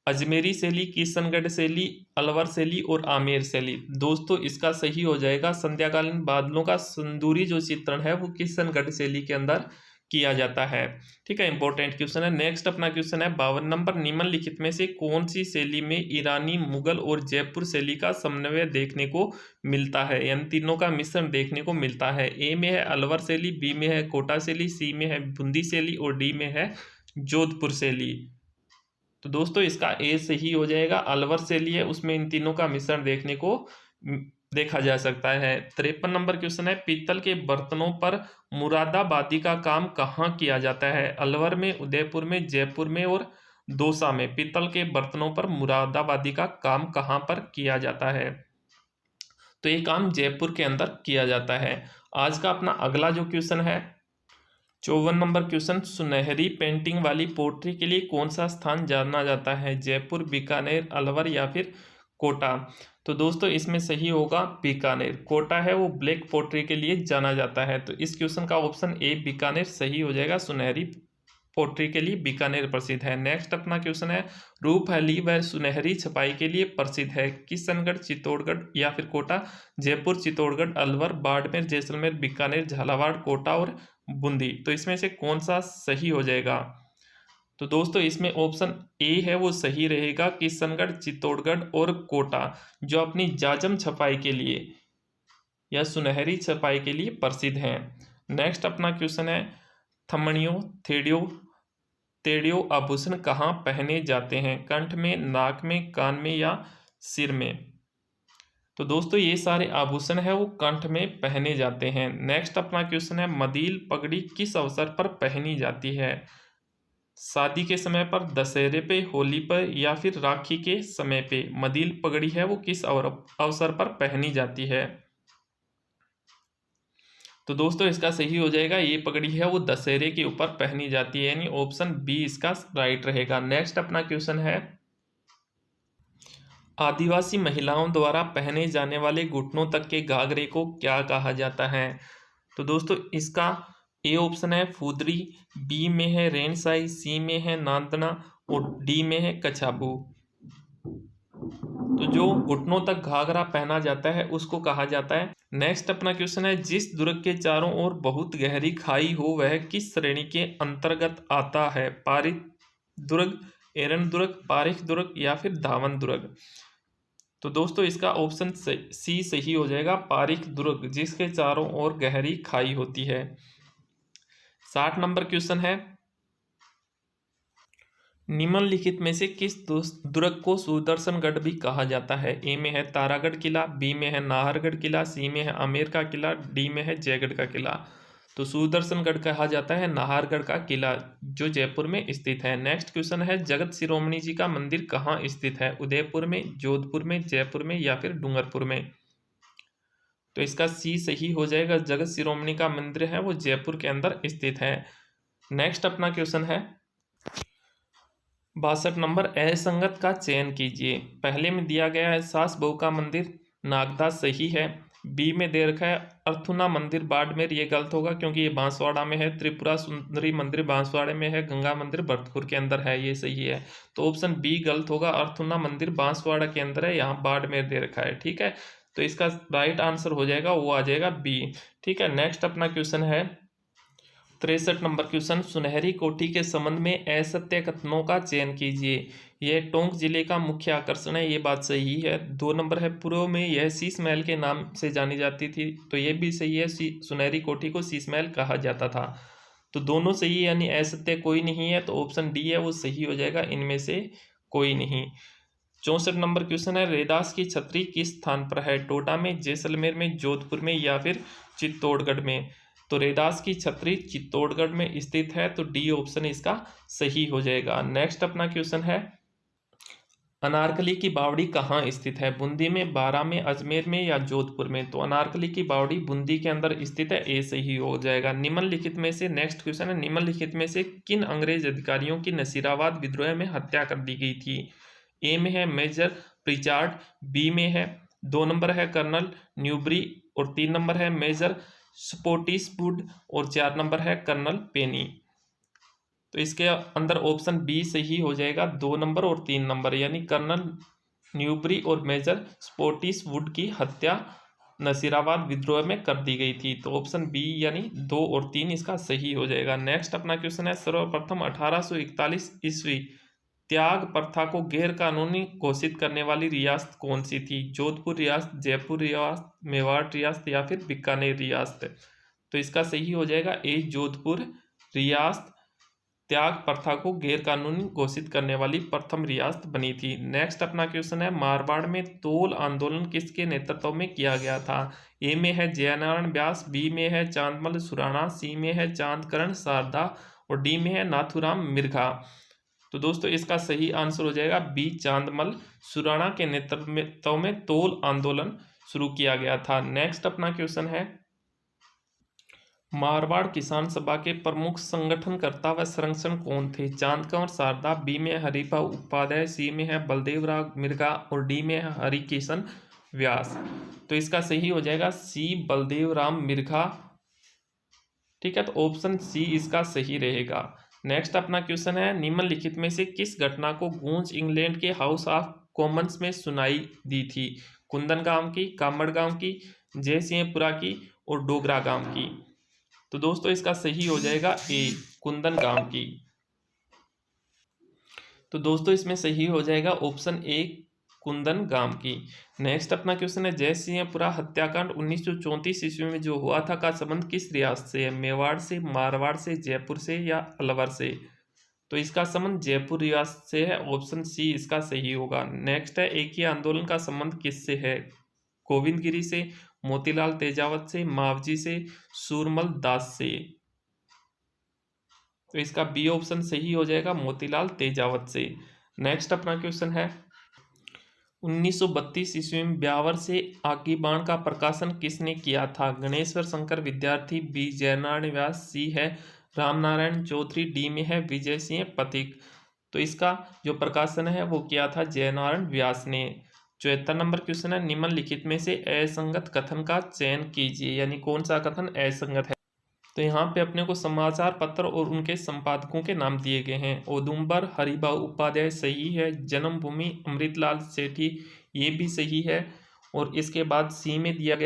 अजमेरी शैली, किशनगढ़ शैली, अलवर शैली और आमेर शैली। दोस्तों इसका सही हो जाएगा, संध्याकालीन बादलों का सिंदूरी जो चित्रण है वो किशनगढ़ शैली के अंदर किया जाता है। ठीक है, इंपॉर्टेंट क्वेश्चन है। नेक्स्ट अपना क्वेश्चन है 52 नंबर, निम्नलिखित में से कौन सी शैली में ईरानी, मुगल और जयपुर शैली का समन्वय देखने को मिलता है, यानी तीनों का मिश्रण देखने को मिलता है। ए में है अलवर शैली, बी में है कोटा शैली, सी में है बूंदी शैली और डी में है जोधपुर शैली। तो दोस्तों इसका ए सही हो जाएगा। अलवर से लिए उसमें इन तीनों का मिश्रण देखने को देखा जा सकता है। 53 नंबर क्वेश्चन है, पीतल के बर्तनों पर मुरादाबादी का काम कहाँ किया जाता है? अलवर में, उदयपुर में, जयपुर में और दौसा में पीतल के बर्तनों पर मुरादाबादी का काम कहाँ पर किया जाता है? तो ये काम जयपुर के अंदर किया जाता है। आज का अपना अगला जो क्वेश्चन है 54 नंबर क्वेश्चन, सुनहरी पेंटिंग वाली पोट्री के लिए कौन सा स्थान जाना जाता है? जयपुर, बीकानेर, अलवर या फिर कोटा? तो दोस्तों इसमें सही होगा बीकानेर। कोटा है वो ब्लैक पोट्री के लिए जाना जाता है। तो इस क्वेश्चन का ऑप्शन ए बीकानेर सही हो जाएगा। सुनहरी पोट्री के लिए बीकानेर प्रसिद्ध है। नेक्स्ट अपना क्वेश्चन है, रूपहली व सुनहरी छपाई के लिए प्रसिद्ध है? किशनगढ़, चित्तौड़गढ़ या फिर कोटा? जयपुर, चित्तौड़गढ़, अलवर, बाड़मेर, जैसलमेर, बीकानेर, झालावाड़, कोटा और बूंदी? तो इसमें से कौन सा सही हो जाएगा? तो दोस्तों इसमें ऑप्शन ए है वो सही रहेगा। किशनगढ़, चित्तौड़गढ़ और कोटा जो अपनी जाजम छपाई के लिए या सुनहरी छपाई के लिए प्रसिद्ध हैं। नेक्स्ट अपना क्वेश्चन है, थमड़ियों, थेड़ियों, तेड़ियों आभूषण कहाँ पहने जाते हैं? कंठ में, नाक में, कान में या सिर में? तो दोस्तों ये सारे आभूषण है वो कंठ में पहने जाते हैं। नेक्स्ट अपना क्वेश्चन है, मदील पगड़ी किस अवसर पर पहनी जाती है? शादी के समय पर, दशहरे पे, होली पर या फिर राखी के समय पे मदील पगड़ी है वो किस अवसर पर पहनी जाती है? तो दोस्तों इसका सही हो जाएगा, ये पगड़ी है वो दशहरे के ऊपर पहनी जाती है, यानी ऑप्शन बी इसका राइट रहेगा। नेक्स्ट अपना क्वेश्चन है, आदिवासी महिलाओं द्वारा पहने जाने वाले घुटनों तक के घाघरे को क्या कहा जाता है? तो दोस्तों इसका ए ऑप्शन है फुदरी, बी में है रेनसाई, सी में है नांदना और डी में है कछाबू। तो जो घुटनों तक घाघरा पहना जाता है उसको कहा जाता है। नेक्स्ट अपना क्वेश्चन है, जिस दुर्ग के चारों ओर बहुत गहरी खाई हो वह किस श्रेणी के अंतर्गत आता है? पारिक दुर्ग, एरन दुर्ग, पारिक दुर्ग या फिर धावन दुर्ग? तो दोस्तों इसका ऑप्शन सी सही हो जाएगा, पारिक दुर्ग, जिसके चारों ओर गहरी खाई होती है। 60 नंबर क्वेश्चन है, निम्नलिखित में से किस दुर्ग को सुदर्शनगढ़ भी कहा जाता है? ए में है तारागढ़ किला, बी में है नाहरगढ़ किला, सी में है आमेर का किला, डी में है जयगढ़ का किला? तो सुदर्शनगढ़ कहा जाता है नाहरगढ़ का किला जो जयपुर में स्थित है। नेक्स्ट क्वेश्चन है, जगत शिरोमणि जी का मंदिर कहाँ स्थित है? उदयपुर में, जोधपुर में, जयपुर में या फिर डूंगरपुर में? तो इसका सी सही हो जाएगा, जगत शिरोमणि का मंदिर है वो जयपुर के अंदर स्थित है। नेक्स्ट अपना क्वेश्चन है 62 नंबर, असंगत का चयन कीजिए। पहले में दिया गया है सास बहू का मंदिर नागदा सही है। बी में दे रखा है अर्थुना मंदिर बाड़मेर, ये गलत होगा क्योंकि ये बांसवाड़ा में है। त्रिपुरा सुंदरी मंदिर बांसवाड़े में है। गंगा मंदिर भरतपुर के अंदर है, ये सही है। तो ऑप्शन बी गलत होगा, अर्थुना मंदिर बांसवाड़ा के अंदर है, यहाँ बाड़मेर दे रखा है। ठीक है, तो इसका राइट आंसर हो जाएगा वो आ जाएगा बी। ठीक है, नेक्स्ट अपना क्वेश्चन है 63 नंबर क्वेश्चन, सुनहरी कोठी के संबंध में असत्य कथनों का चयन कीजिए। यह टोंक जिले का मुख्य आकर्षण है, ये बात सही है। 2 नंबर है, पूर्व में यह शीश महल के नाम से जानी जाती थी, तो ये भी सही है, सुनहरी कोठी को शीश महल कहा जाता था। तो दोनों सही है, यानी असत्य कोई नहीं है, तो ऑप्शन डी है वो सही हो जाएगा, इनमें से कोई नहीं। 64 नंबर क्वेश्चन है, रैदास की छतरी किस स्थान पर है? टोडा में, जैसलमेर में, जोधपुर में या फिर चित्तौड़गढ़ में? तो रैदास की छतरी चित्तौड़गढ़ में स्थित है, तो डी ऑप्शन इसका सही हो जाएगा। नेक्स्ट अपना क्वेश्चन है, अनारकली की बावड़ी कहाँ स्थित है? बूंदी में, बारां में, अजमेर में या जोधपुर में? तो अनारकली की बावड़ी बूंदी के अंदर स्थित है, ए सही हो जाएगा। निम्नलिखित में से, नेक्स्ट क्वेश्चन है, निम्नलिखित में से किन अंग्रेज अधिकारियों की नसीराबाद विद्रोह में हत्या कर दी गई थी? ए में है मेजर प्रिचार्ड, बी में है 2 नंबर है कर्नल न्यूबरी और 3 नंबर है मेजर स्पोर्टिसवुड और 4 नंबर है कर्नल पेनी। तो इसके अंदर ऑप्शन बी सही हो जाएगा, 2 नंबर और 3 नंबर, यानी कर्नल न्यूबरी और मेजर स्पोर्टिसवुड की हत्या नसीराबाद विद्रोह में कर दी गई थी। तो ऑप्शन बी यानी 2 और 3 इसका सही हो जाएगा। नेक्स्ट अपना क्वेश्चन है, सर्वप्रथम 1841 ईस्वी त्याग प्रथा को गैर कानूनी घोषित करने वाली रियासत कौन सी थी? जोधपुर रियासत, जयपुर रियासत, मेवाड़ रियासत या फिर बीकानेर रियासत? तो इसका सही हो जाएगा ए जोधपुर रियासत। त्याग प्रथा को गैर कानूनी घोषित करने वाली प्रथम रियासत बनी थी। नेक्स्ट अपना क्वेश्चन है, मारवाड़ में तोल आंदोलन किसके नेतृत्व में किया गया था? ए में है जयनारायण व्यास, बी में है चांदमल सुराणा, सी में है चांदकरण शारदा और डी में है नाथूराम मिर्घा। तो दोस्तों इसका सही आंसर हो जाएगा बी, चांदमल सुराणा के नेतृत्व में तोल आंदोलन शुरू किया गया था। नेक्स्ट अपना क्वेश्चन है, मारवाड़ किसान सभा के प्रमुख संगठनकर्ता व संरक्षक कौन थे? चांदकंवर शारदा, बी में हरिभा उपाध्याय, सी में है बलदेव राव मिर्गा और डी में है हरिकिशन व्यास। तो इसका सही हो जाएगा सी, बलदेव राम मिर्घा। ठीक है, तो ऑप्शन सी इसका सही रहेगा। नेक्स्ट अपना क्वेश्चन है, निम्नलिखित में से किस घटना को गूंज इंग्लैंड के हाउस ऑफ कॉमन्स में सुनाई दी थी? कुंदन गांव की, कामड़ गांव की, जयसिंहपुरा की और डोगरा गांव की। तो दोस्तों इसका सही हो जाएगा ए, कुंदन गांव की। तो दोस्तों इसमें सही हो जाएगा ऑप्शन ए, कुंदन गांव की। नेक्स्ट अपना क्वेश्चन है, जयसिंहपुरा हत्याकांड 1934 ईस्वी में जो हुआ था का संबंध किस रियासत से है? मेवाड़ से, मारवाड़ से, जयपुर से या अलवर से? तो इसका संबंध जयपुर रियासत से है, ऑप्शन सी इसका सही होगा। नेक्स्ट है, एक ही आंदोलन का संबंध किससे है? गोविंदगिरी से, मोतीलाल तेजावत से, मावजी से, सूरमल दास से। तो इसका बी ऑप्शन सही हो जाएगा, मोतीलाल तेजावत से। नेक्स्ट अपना क्वेश्चन है, 1932 ईस्वी में ब्यावर से आगी बाण का प्रकाशन किसने किया था? गणेश्वर शंकर विद्यार्थी, बी जयनारायण व्यास, सी है रामनारायण चौधरी, डी में है विजय सिंह पथिक। तो इसका जो प्रकाशन है वो किया था जयनारायण व्यास ने। 74 नंबर क्वेश्चन है, निम्नलिखित में से असंगत कथन का चयन कीजिए, यानी कौन सा कथन असंगत है? तो यहाँ पे अपने को समाचार पत्र और उनके संपादकों के नाम दिए गए हैं। औदुंबर हरिभाऊ उपाध्याय सही है, जन्मभूमि अमृतलाल सेठी ये भी सही है, और इसके बाद सी में दिया गया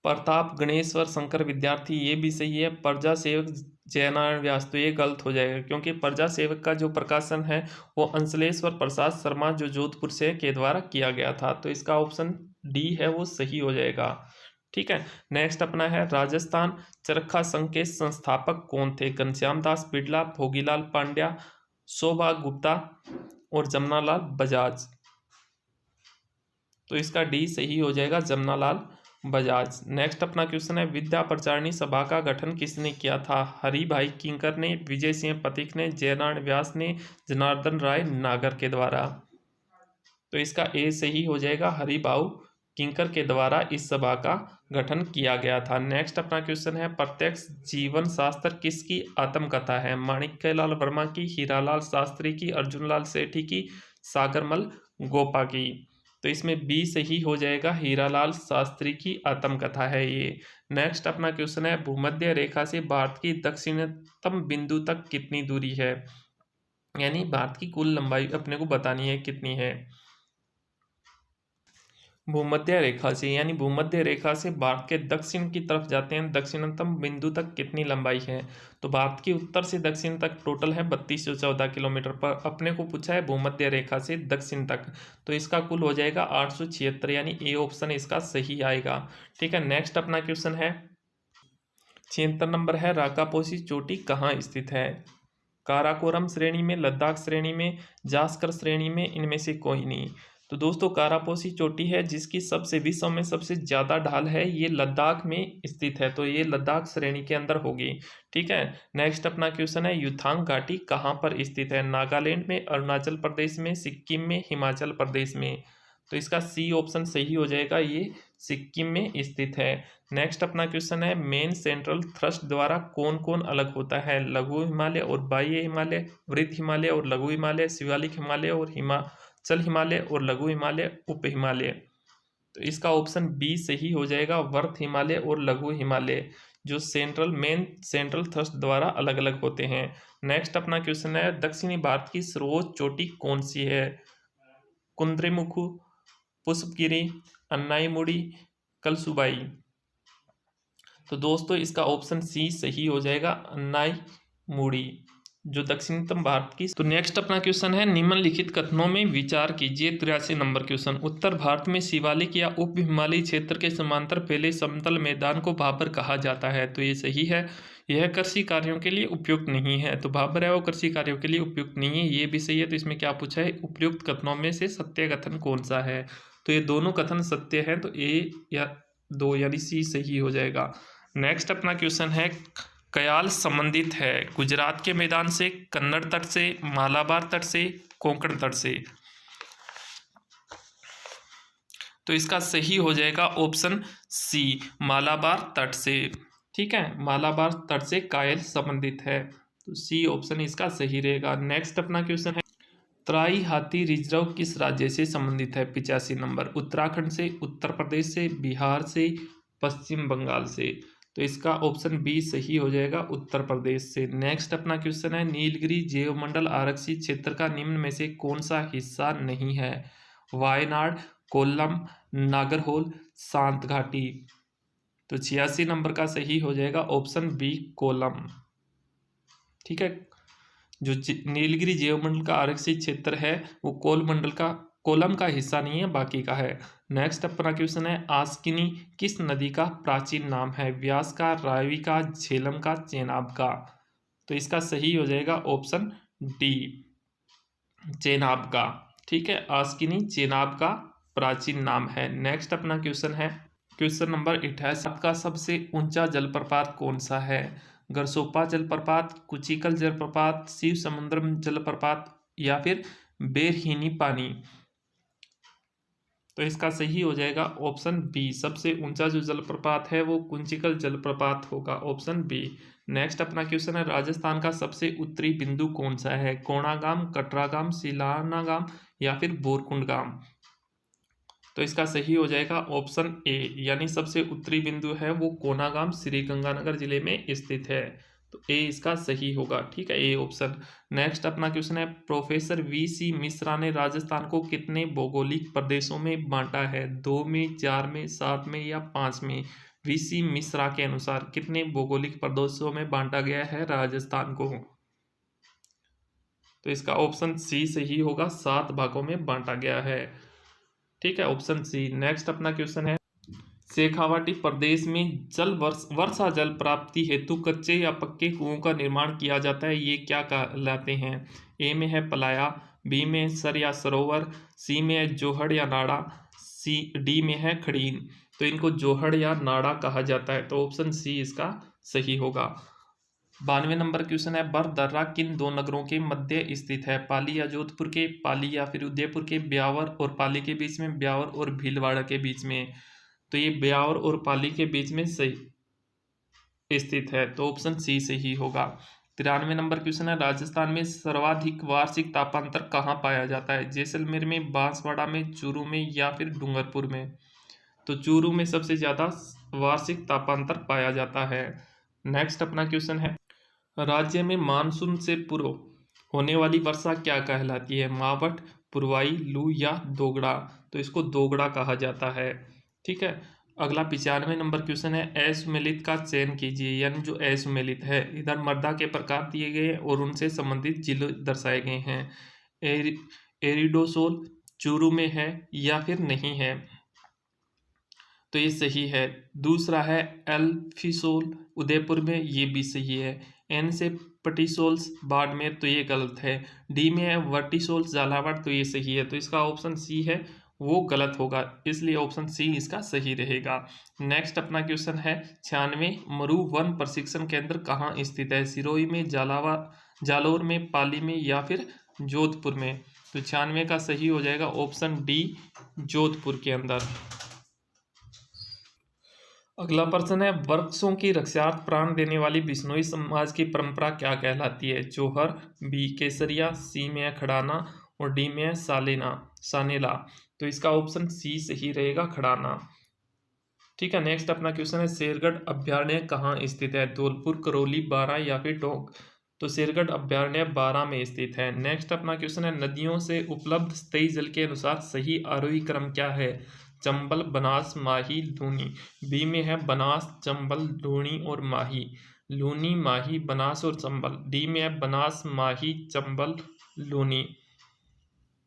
प्रताप गणेश्वर शंकर विद्यार्थी ये भी सही है, प्रजा सेवक जयनारायण व्यास तो ये गलत हो जाएगा, क्योंकि प्रजा सेवक का जो प्रकाशन है वो अंचलेश्वर प्रसाद शर्मा जो जोधपुर से के द्वारा किया गया था। तो इसका ऑप्शन डी है वो सही हो जाएगा। ठीक है, नेक्स्ट अपना है, राजस्थान चरखा संघ के संस्थापक कौन थे? घनश्याम दास बिड़ला, भोगीलाल पांड्या, शोभा गुप्ता और जमनालाल बजाज। तो इसका डी सही हो जाएगा, जमनालाल बजाज। नेक्स्ट अपना क्वेश्चन है, विद्या प्रचारिणी सभा का गठन किसने किया था? हरिभाई किंकर ने, विजय सिंह पथिक ने, जयनारायण व्यास ने, जनार्दन राय नागर के द्वारा। तो इसका ए सही हो जाएगा, हरिभाऊ किंकर के द्वारा इस सभा का गठन किया गया था। नेक्स्ट अपना क्वेश्चन है, प्रत्यक्ष जीवन शास्त्र किसकी आत्मकथा है? माणिक्यलाल वर्मा की, हीरालाल शास्त्री की, अर्जुनलाल सेठी की, सागरमल गोपा की। तो इसमें बी सही हो जाएगा, हीरालाल शास्त्री की आत्मकथा है ये। नेक्स्ट अपना क्वेश्चन है, भूमध्य रेखा से भारत की दक्षिणतम बिंदु तक कितनी दूरी है? यानी भारत की कुल लंबाई अपने को बतानी है कितनी है। भूमध्य रेखा से, यानी भूमध्य रेखा से भारत के दक्षिण की तरफ जाते हैं, दक्षिणतम बिंदु तक कितनी लंबाई है? तो भारत की उत्तर से दक्षिण तक टोटल है 3214 किलोमीटर, पर अपने को पूछा है भूमध्य रेखा से दक्षिण तक, तो इसका कुल हो जाएगा 876, यानी ए ऑप्शन इसका सही आएगा। ठीक है, नेक्स्ट अपना क्वेश्चन है, 76 नंबर है, राकापोसी चोटी कहाँ स्थित है? काराकोरम श्रेणी में, लद्दाख श्रेणी में, जास्कर श्रेणी में, इनमें से कोई नहीं। तो दोस्तों कारापोसी चोटी है जिसकी सबसे विश्व में सबसे ज़्यादा ढाल है, ये लद्दाख में स्थित है, तो ये लद्दाख श्रेणी के अंदर होगी। ठीक है, नेक्स्ट अपना क्वेश्चन है, युथांग घाटी कहाँ पर स्थित है? नागालैंड में, अरुणाचल प्रदेश में, सिक्किम में, हिमाचल प्रदेश में। तो इसका सी ऑप्शन सही हो जाएगा, ये सिक्किम में स्थित है। नेक्स्ट अपना क्वेश्चन है, मेन सेंट्रल थ्रस्ट द्वारा कौन कौन अलग होता है? लघु हिमालय और बाह्य हिमालय, वृद्ध हिमालय और लघु हिमालय, शिवालिक हिमालय और हिमाचल हिमालय और लघु हिमालय, उप हिमालय। तो इसका ऑप्शन बी सही हो जाएगा, वर्थ हिमालय और लघु हिमालय जो मेन सेंट्रल थ्रस्ट द्वारा अलग अलग होते हैं। नेक्स्ट अपना क्वेश्चन है, दक्षिणी भारत की सर्वोच्च चोटी कौन सी है? कुद्रेमुखु, पुष्पगिरी, अन्नाईमुड़ी, कलसुबाई। तो दोस्तों इसका ऑप्शन सी सही हो जाएगा, अन्नाईमुड़ी। जो दक्षिणतम भारत की। तो नेक्स्ट अपना क्वेश्चन है, निम्नलिखित कथनों में विचार कीजिए। 83 नंबर क्वेश्चन, उत्तर भारत में शिवालिक या उप हिमालयी क्षेत्र के समांतर फैले समतल मैदान को भाबर कहा जाता है। तो ये सही है, यह कृषि कार्यों के लिए उपयुक्त नहीं है। तो भाबर है वो कृषि कार्यों के लिए उपयुक्त नहीं है, ये भी सही है। तो इसमें क्या पूछा है, उपयुक्त कथनों में से सत्य कथन कौन सा है। तो ये दोनों कथन सत्य है, तो ए या दो यानी सी सही हो जाएगा। नेक्स्ट अपना क्वेश्चन है, कयाल संबंधित है गुजरात के मैदान से, कन्नड़ तट से, मालाबार तट से, कोंकण तट से। तो इसका सही हो जाएगा ऑप्शन सी, मालाबार तट से। ठीक है, मालाबार तट से कायल संबंधित है, तो सी ऑप्शन इसका सही रहेगा। नेक्स्ट अपना क्वेश्चन है, तराई हाथी रिजर्व किस राज्य से संबंधित है। 85 नंबर, उत्तराखंड से, उत्तर प्रदेश से, बिहार से, पश्चिम बंगाल से। तो इसका ऑप्शन बी सही हो जाएगा, उत्तर प्रदेश से। नेक्स्ट अपना क्वेश्चन है, नीलगिरी जैवमंडल आरक्षित क्षेत्र का निम्न में से कौन सा हिस्सा नहीं है। वायनाड, कोल्लम, नागरहोल, शांत घाटी। तो 86 नंबर का सही हो जाएगा ऑप्शन बी, कोल्लम। ठीक है, जो नीलगिरी जैवमंडल का आरक्षित क्षेत्र है वो कोल्लम का हिस्सा नहीं है, बाकी का है। नेक्स्ट अपना क्वेश्चन है, आस्किनी किस नदी का प्राचीन नाम है। व्यास का, रावी का, झेलम का, चेनाब का। तो इसका सही हो जाएगा ऑप्शन डी, चेनाब का। ठीक है, आस्किनी चेनाब का प्राचीन नाम है। नेक्स्ट अपना क्वेश्चन है, क्वेश्चन नंबर 88 का सबसे ऊंचा जलप्रपात कौन सा है। गरसोपा जलप्रपात, कुचिकल जलप्रपात, शिव समुद्रम जलप्रपात या फिर बेरहीनी पानी। तो इसका सही हो जाएगा ऑप्शन बी, सबसे ऊंचा जो जलप्रपात है वो कुंचिकल जलप्रपात होगा, ऑप्शन बी। नेक्स्ट अपना क्वेश्चन है, राजस्थान का सबसे उत्तरी बिंदु कौन सा है। कोणागाम, कटरागाम, सिलानागाम या फिर बोरकुंडगाम। तो इसका सही हो जाएगा ऑप्शन ए, यानी सबसे उत्तरी बिंदु है वो कोणागाम श्री गंगानगर जिले में स्थित है। तो ए इसका सही होगा। ठीक है, ए ऑप्शन। नेक्स्ट अपना क्वेश्चन है, प्रोफेसर वी.सी. मिश्रा ने राजस्थान को कितने भौगोलिक प्रदेशों में बांटा है। 2 में, 4 में, 7 में या 5 में। वी.सी. मिश्रा के अनुसार कितने भौगोलिक प्रदेशों में बांटा गया है राजस्थान को। तो इसका ऑप्शन सी सही होगा, 7 भागों में बांटा गया है। ठीक है, ऑप्शन सी। नेक्स्ट अपना क्वेश्चन है, शेखावाटी प्रदेश में वर्षा जल प्राप्ति हेतु कच्चे या पक्के कुओं का निर्माण किया जाता है, ये क्या कहलाते हैं। ए में है पलाया, बी में सर या सरोवर, सी में है जोहड़ या नाड़ा, डी में है खड़ीन। तो इनको जोहड़ या नाड़ा कहा जाता है, तो ऑप्शन सी इसका सही होगा। 92 नंबर क्वेश्चन है, बरदर्रा किन दो नगरों के मध्य स्थित है। पाली या जोधपुर के, पाली या फिर उदयपुर के, ब्यावर और पाली के बीच में, ब्यावर और भीलवाड़ा के बीच में। तो ये ब्यावर और पाली के बीच में सही स्थित है, तो ऑप्शन सी सही होगा। 93 नंबर क्वेश्चन है, राजस्थान में सर्वाधिक वार्षिक तापांतर कहाँ पाया जाता है। जैसलमेर में, बांसवाड़ा में, चूरू में या फिर डूंगरपुर में। तो चूरू में सबसे ज्यादा वार्षिक तापांतर पाया जाता है। नेक्स्ट अपना क्वेश्चन है, राज्य में मानसून से पूर्व होने वाली वर्षा क्या कहलाती है। मावठ, पुरवाई, लू या दोगड़ा। तो इसको दोगड़ा कहा जाता है। ठीक है, अगला 95 नंबर क्वेश्चन है, असुमेलित का चयन कीजिए, यानी जो असुमेलित है। इधर मृदा के प्रकार दिए गए हैं और उनसे संबंधित जिले दर्शाए गए हैं। एरिडोसोल चूरू में है या फिर नहीं है। तो ये सही है। दूसरा है एल्फिसोल उदयपुर में, ये भी सही है। एन से पटिसोल्स बाड़मेर, तो ये गलत है। डी में है वर्टिसोल्स झालावाड़, तो ये सही है। तो इसका ऑप्शन सी है वो गलत होगा, इसलिए ऑप्शन सी इसका सही रहेगा। नेक्स्ट अपना क्वेश्चन है, 96 मरु वन प्रशिक्षण केंद्र कहाँ स्थित है। सिरोही में, जालोर में, पाली में या फिर जोधपुर में। तो 96 का सही हो जाएगा ऑप्शन डी, जोधपुर के अंदर। अगला प्रश्न है, वृक्षों की रक्षार्थ प्राण देने वाली बिश्नोई समाज की परंपरा क्या कहलाती है। चोहर, बी केसरिया, सी में है खड़ाना और डी में है सानेला। तो इसका ऑप्शन सी सही रहेगा, खड़ाना। ठीक है, नेक्स्ट अपना क्वेश्चन है, शेरगढ़ अभ्यारण्य कहाँ स्थित है। धौलपुर, करौली, बारां या फिर टोंक। तो शेरगढ़ अभ्यारण्य बारां में स्थित है। नेक्स्ट अपना क्वेश्चन है, नदियों से उपलब्ध स्थायी जल के अनुसार सही आरोही क्रम क्या है। चंबल, बनास, माही, लूनी। बी में है बनास, चंबल, लूनी और माही। लूनी, माही, बनास और चंबल। डी में है बनास, माही, चंबल, लूनी।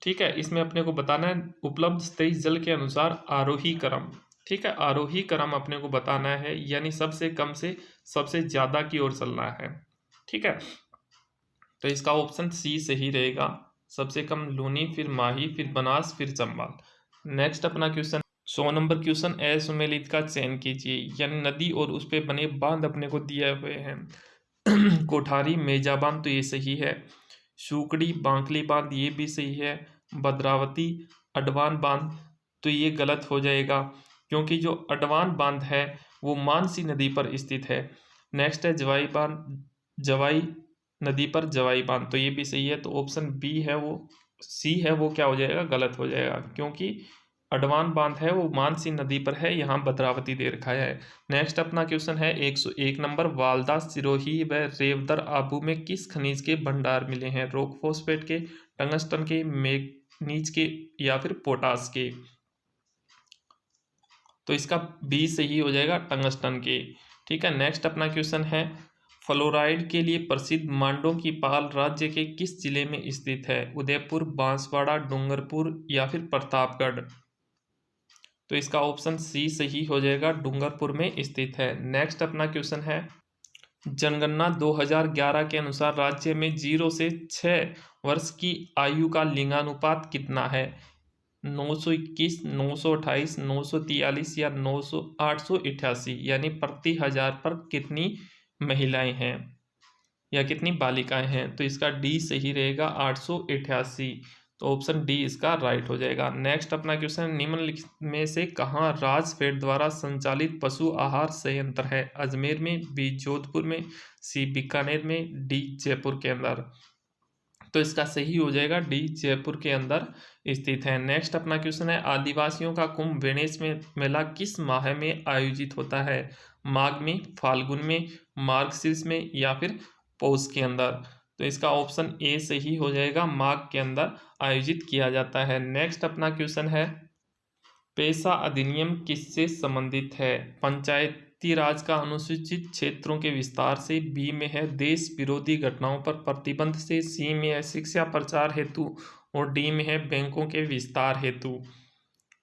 ठीक है, इसमें अपने को बताना है उपलब्ध सतही जल के अनुसार आरोही क्रम। ठीक है, आरोही क्रम अपने को बताना है, यानी सबसे कम से सबसे ज्यादा की ओर चलना है। ठीक है, तो इसका ऑप्शन सी सही रहेगा। सबसे कम लूनी, फिर माही, फिर बनास, फिर चंबल। नेक्स्ट अपना क्वेश्चन 100 नंबर क्वेश्चन, असुमेलित का चयन कीजिए। यानी नदी और उस पे बने बांध अपने को दिए हुए हैं। कोठारी, मेजा बांध, तो ये सही है। शुकड़ी, बांकली बांध, ये भी सही है। भद्रावती, अडवान बांध, तो ये गलत हो जाएगा, क्योंकि जो अडवान बांध है वो मानसी नदी पर स्थित है। नेक्स्ट है जवाई बांध, जवाई नदी पर जवाई बांध, तो ये भी सही है। तो ऑप्शन बी है वो, सी है वो क्या हो जाएगा, गलत हो जाएगा, क्योंकि अडवान बांध है वो मानसी नदी पर है, यहाँ भद्रावती दे रखा है। नेक्स्ट अपना क्वेश्चन है 101 नंबर, वालदा, सिरोही व रेवदर आबू में किस खनिज के भंडार मिले हैं? रॉक फॉस्फेट के, टंगस्टन के, मैग्नीज के, या फिर पोटास के? तो इसका बी सही हो जाएगा, टंगस्टन के। ठीक है, नेक्स्ट अपना क्वेश्चन है, फ्लोराइड के लिए प्रसिद्ध मांडों की पाल राज्य के किस जिले में स्थित है? उदयपुर, बांसवाड़ा, डूंगरपुर, या फिर प्रतापगढ़? तो इसका ऑप्शन सी सही हो जाएगा, डूंगरपुर में स्थित है। नेक्स्ट अपना क्वेश्चन है, जनगणना 2011 के अनुसार राज्य में 0 से 6 वर्ष की आयु का लिंगानुपात कितना है? 921, 928, 943 या 900 888, यानी प्रति हजार पर कितनी महिलाएं हैं या कितनी बालिकाएं हैं? तो इसका डी सही रहेगा, 888। तो ऑप्शन डी इसका राइट हो जाएगा। नेक्स्ट अपना क्वेश्चन, निम्नलिखित में से कहाँ राजफेड द्वारा संचालित पशु आहार संयंत्र है? अजमेर में, बी जोधपुर में, सी बीकानेर में, डी जयपुर के अंदर? तो इसका सही हो जाएगा डी, जयपुर के अंदर स्थित है। नेक्स्ट अपना क्वेश्चन है, आदिवासियों का कुंभ वेणेश में मेला किस माह में आयोजित होता है? माघ में, फाल्गुन में, मार्गशीर्ष में, या फिर पौष के अंदर? तो इसका ऑप्शन ए सही हो जाएगा, माघ के अंदर आयोजित किया जाता है। नेक्स्ट अपना क्वेश्चन है, पेशा अधिनियम किससे संबंधित है? पंचायती राज का अनुसूचित क्षेत्रों के विस्तार से, बी में है देश विरोधी घटनाओं पर प्रतिबंध से, सी में है शिक्षा प्रचार हेतु, और डी में है बैंकों के विस्तार हेतु?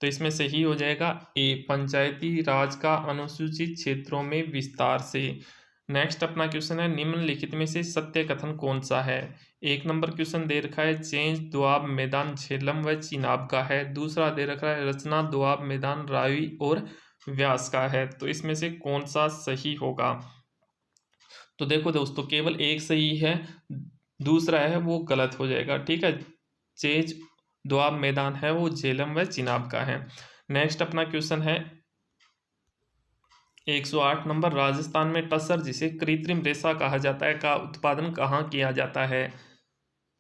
तो इसमें सही हो जाएगा ए, पंचायती राज का अनुसूचित क्षेत्रों में विस्तार से। नेक्स्ट अपना क्वेश्चन है, निम्नलिखित में से सत्य कथन कौन सा है? 1 नंबर क्वेश्चन दे रखा है, चेंज दोआब मैदान झेलम व चिनाब का है। दूसरा दे रखा है, रचना दोआब मैदान रावी और व्यास का है। तो इसमें से कौन सा सही होगा? तो देखो दोस्तों, केवल एक सही है, दूसरा है वो गलत हो जाएगा। ठीक है, चेंज दोआब मैदान है वो झेलम व चिनाब का है। नेक्स्ट अपना क्वेश्चन है 108 नंबर, राजस्थान में टसर, जिसे कृत्रिम रेशा कहा जाता है, का उत्पादन कहाँ किया जाता है?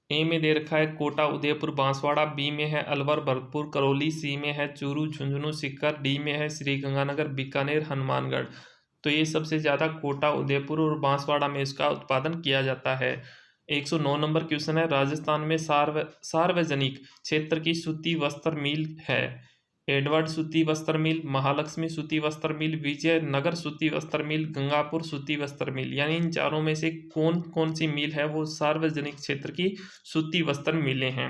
ए में दे रखा है कोटा, उदयपुर, बांसवाड़ा, बी में है अलवर, भरतपुर, करौली, सी में है चूरू, झुंझुनू, सीकर, डी में है श्री गंगानगर, बीकानेर, हनुमानगढ़? तो ये सबसे ज़्यादा कोटा, उदयपुर और बांसवाड़ा में इसका उत्पादन किया जाता है। 109 नंबर क्वेश्चन है, राजस्थान में सार्वजनिक क्षेत्र की सूती वस्त्र मिल है? एडवर्ड सूती वस्त्र मिल, महालक्ष्मी सूती वस्त्र मिल, विजयनगर सूती वस्त्र मिल, गंगापुर सूती वस्त्र मिल, यानी इन चारों में से कौन कौन सी मिल है वो सार्वजनिक क्षेत्र की सूती वस्त्र मिलें हैं?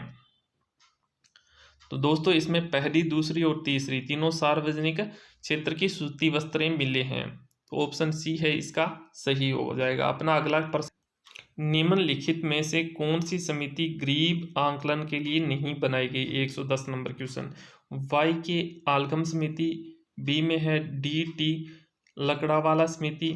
तो दोस्तों, इसमें पहली, दूसरी और तीसरी तीनों सार्वजनिक क्षेत्र की सूती वस्त्रें मिले हैं। तो ऑप्शन सी है इसका सही हो जाएगा। अपना अगला प्रश्न, निम्नलिखित में से कौन सी समिति गरीब आंकलन के लिए नहीं बनाई गई? 110 नंबर क्वेश्चन, वाई के आलगम समिति, बी में है डी टी लकड़ावाला समिति,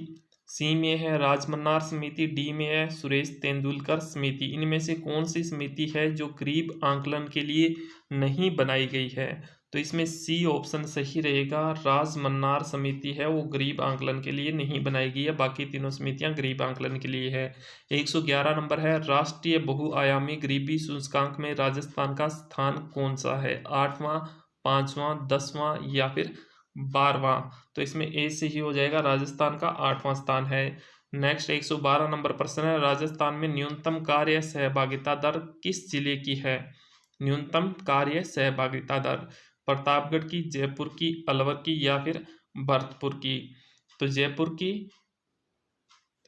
सी में है राजमन्नार समिति, डी में है सुरेश तेंदुलकर समिति? इनमें से कौन सी समिति है जो गरीब आंकलन के लिए नहीं बनाई गई है? तो इसमें सी ऑप्शन सही रहेगा, राजमन्नार समिति है वो गरीब आंकलन के लिए नहीं बनाई गई है, बाकी तीनों समितियां गरीब आंकलन के लिए है। 111 नंबर है, राष्ट्रीय बहुआयामी गरीबी सूचकांक में राजस्थान का स्थान कौन सा है? 8वां, 5वां, 10वां, या फिर 12वां? तो इसमें ए से ही हो जाएगा, राजस्थान का 8वां स्थान है। नेक्स्ट 112 नंबर प्रश्न है, राजस्थान में न्यूनतम कार्य सहभागिता दर किस जिले की है? न्यूनतम कार्य सहभागिता दर प्रतापगढ़ की, जयपुर की, अलवर की, या फिर भरतपुर की? तो जयपुर की।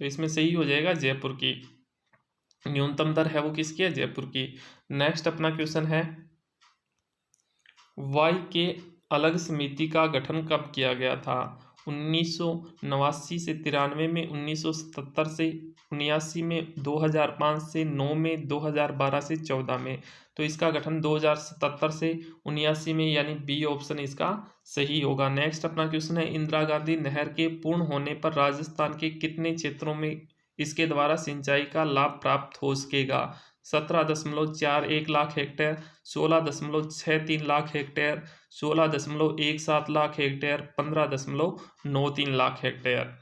तो इसमें सही हो जाएगा जयपुर की। न्यूनतम दर है वो किसकी है? जयपुर की। नेक्स्ट अपना क्वेश्चन है, वाई के अलग समिति का गठन कब किया गया था? 1989 से 93 में, 1977 से 79 में, 2005 से 9 में, 2012 से 14 में। तो इसका गठन 2077 से 79 में, यानी बी ऑप्शन इसका सही होगा। नेक्स्ट अपना क्वेश्चन है, इंदिरा गांधी नहर के पूर्ण होने पर राजस्थान के कितने क्षेत्रों में इसके द्वारा सिंचाई का लाभ प्राप्त हो सकेगा? 17.41 lakh hectare, 16.63 lakh hectare, 16.17 lakh hectare, 15.93 lakh hectare.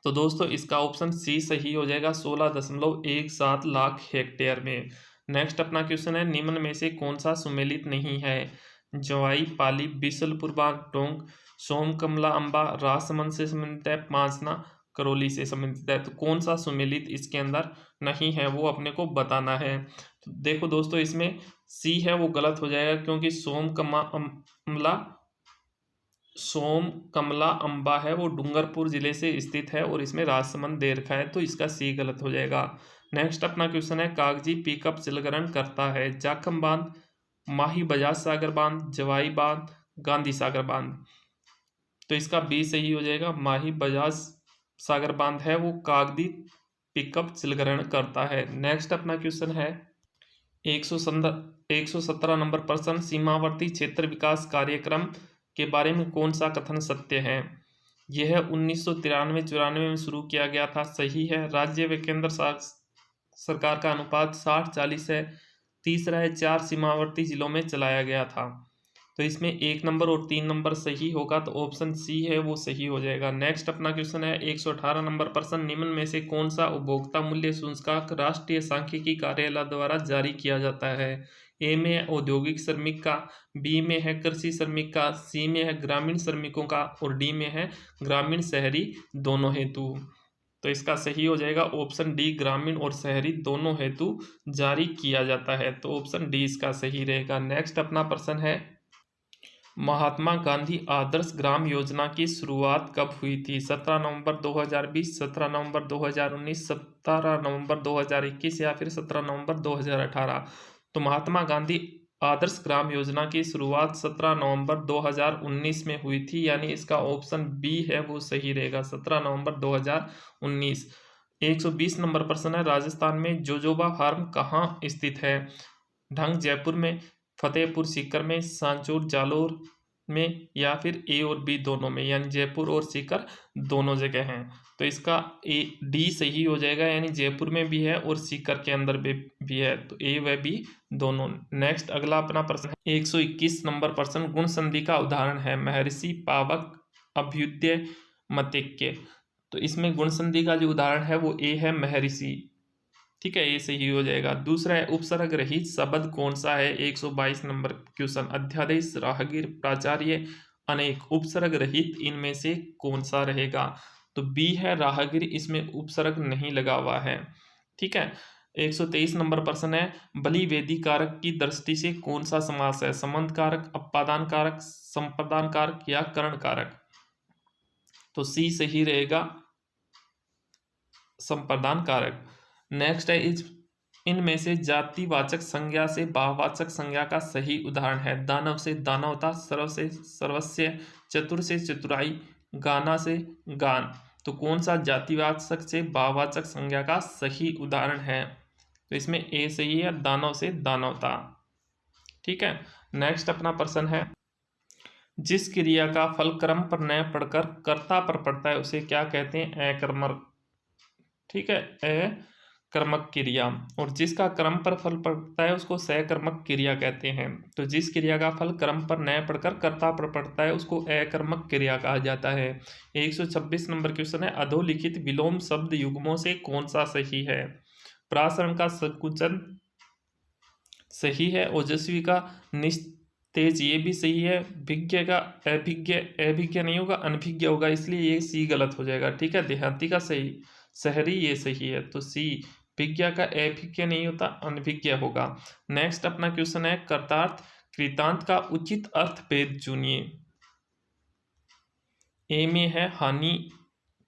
तो दोस्तों इसका ऑप्शन सी सही हो जाएगा, 16.17 लाख हेक्टेयर में। नेक्स्ट अपना क्वेश्चन है, निम्न में से कौन सा सुमेलित नहीं है? जवाई, पाली, बिशलपुर बांध, टोंक, सोम, कमला, अम्बा राजसमंद से संबंधित है, पांचना करौली से संबंधित है। तो कौन सा सुमेलित इसके अंदर नहीं है वो अपने को बताना है। तो देखो दोस्तों इसमें सी है वो गलत हो जाएगा, क्योंकि सोम कमला अम्बा है वो डूंगरपुर जिले से स्थित है और इसमें राजसमंद दे रखा है, तो इसका सी गलत हो जाएगा। नेक्स्ट अपना क्वेश्चन है, कागजी पिकअप जलग्रहण करता है? जाखम बांध, माही बजाज सागर बांध, जवाई बांध, गांधी सागर बांध। तो इसका बी सही हो जाएगा, माही बजाज सागर बांध है वो कागजी पिकअप जलग्रहण करता है। नेक्स्ट अपना क्वेश्चन है, 117 नंबर प्रश्न, सीमावर्ती क्षेत्र विकास कार्यक्रम के बारे में कौन सा कथन सत्य है? यह 1993-94 में शुरू किया गया था, सही है। राज्य व केंद्र सरकार का अनुपात 60-40 है। तीसरा है, 4 सीमावर्ती जिलों में चलाया गया था। तो इसमें 1 नंबर और 3 नंबर सही होगा, तो ऑप्शन सी है वो सही हो जाएगा। नेक्स्ट अपना क्वेश्चन है, 118 नंबर प्रश्न, निम्न में से कौन सा उपभोक्ता मूल्य सूचकांक राष्ट्रीय सांख्यिकी कार्यालय द्वारा जारी किया जाता है? ए में है औद्योगिक श्रमिक का, बी में है कृषि श्रमिक का, सी में है ग्रामीण श्रमिकों का और डी में है ग्रामीण शहरी दोनों हेतु। तो इसका सही हो जाएगा ऑप्शन डी, ग्रामीण और शहरी दोनों हेतु जारी किया जाता है। तो ऑप्शन डी इसका सही रहेगा। नेक्स्ट अपना प्रश्न है, महात्मा गांधी आदर्श ग्राम योजना की शुरुआत कब हुई थी? 17 नवंबर 2020, 17 नवंबर 2019, 17 नवंबर 2021 या फिर 17 नवंबर 2018? तो महात्मा गांधी आदर्श ग्राम योजना की शुरुआत 17 नवंबर 2019 में हुई थी, यानी इसका ऑप्शन बी है वो सही रहेगा, 17 नवंबर 2019। 120 नंबर प्रश्न है, राजस्थान में जोजोबा फार्म कहाँ स्थित है? ढंग जयपुर में, फतेहपुर सीकर में, सांचौर जालोर में या फिर ए और बी दोनों में, यानी जयपुर और सीकर दोनों जगह हैं। तो इसका ए डी सही हो जाएगा, यानी जयपुर में भी है और सीकर के अंदर भी है, तो ए व बी दोनों। नेक्स्ट अगला अपना प्रश्न है, 121 नंबर प्रश्न, गुण संधि का उदाहरण है? महर्षि, पावक, अभ्युदय, मतेक्य। तो इसमें गुण संधि का जो उदाहरण है वो ए है, महर्षि। ठीक है, ये सही हो जाएगा। दूसरा है, उपसर्ग रहित शब्द कौन सा है? 122 नंबर क्वेश्चन, अध्यादेश, राहगीर, प्राचार्य, अनेक। उपसर्ग रहित इनमें से कौन सा रहेगा? तो बी है, राहगीर, इसमें उपसर्ग नहीं लगा हुआ है। ठीक है। 123 नंबर प्रश्न है, बलि वेदी कारक की दृष्टि से कौन सा समास है? संबंध कारक, अपादान कारक, संप्रदान कारक या करण कारक? तो सी सही रहेगा, संप्रदान कारक। नेक्स्ट है, इनमें से जातिवाचक संज्ञा से भाववाचक संज्ञा का सही उदाहरण है? दानव से दानवता, सर्व से सर्वस्व, चतुर से चतुराई, गाना से गान। तो कौन सा जातिवाचक से भाववाचक संज्ञा का सही उदाहरण है? तो इसमें ए सही है, दानव से दानवता। ठीक है। नेक्स्ट अपना प्रश्न है, जिस क्रिया का फल क्रम पर न पढ़कर कर्ता पर पड़ता है उसे क्या कहते हैं? अकर्मक। ठीक है, कर्मक क्रिया। और जिसका क्रम पर फल पड़ता है उसको सकर्मक क्रिया कहते हैं। तो जिस क्रिया का फल क्रम पर न पड़कर कर्ता पर पड़ता है उसको अकर्मक क्रिया कहा जाता है। 126 नंबर क्वेश्चन है, अधोलिखित विलोम शब्द युग्मों से कौन सा सही है? प्रासरण का संकुचन सही है, ओजस्वी का निस्तेज ये भी सही है, भिज्ञ का अभिज्ञ, अभिज्ञ नहीं होगा, अनभिज्ञ होगा, इसलिए ये सी गलत हो जाएगा। ठीक है। देहाती का सही, शहरी ये सही है, तो सी। विज्ञा का अभिज्ञ नहीं होता, अनभिज्ञ होगा। नेक्स्ट अपना क्वेश्चन है, कर्तार्थ कृतांत का उचित अर्थ भेद चुनिए। ए में है हानि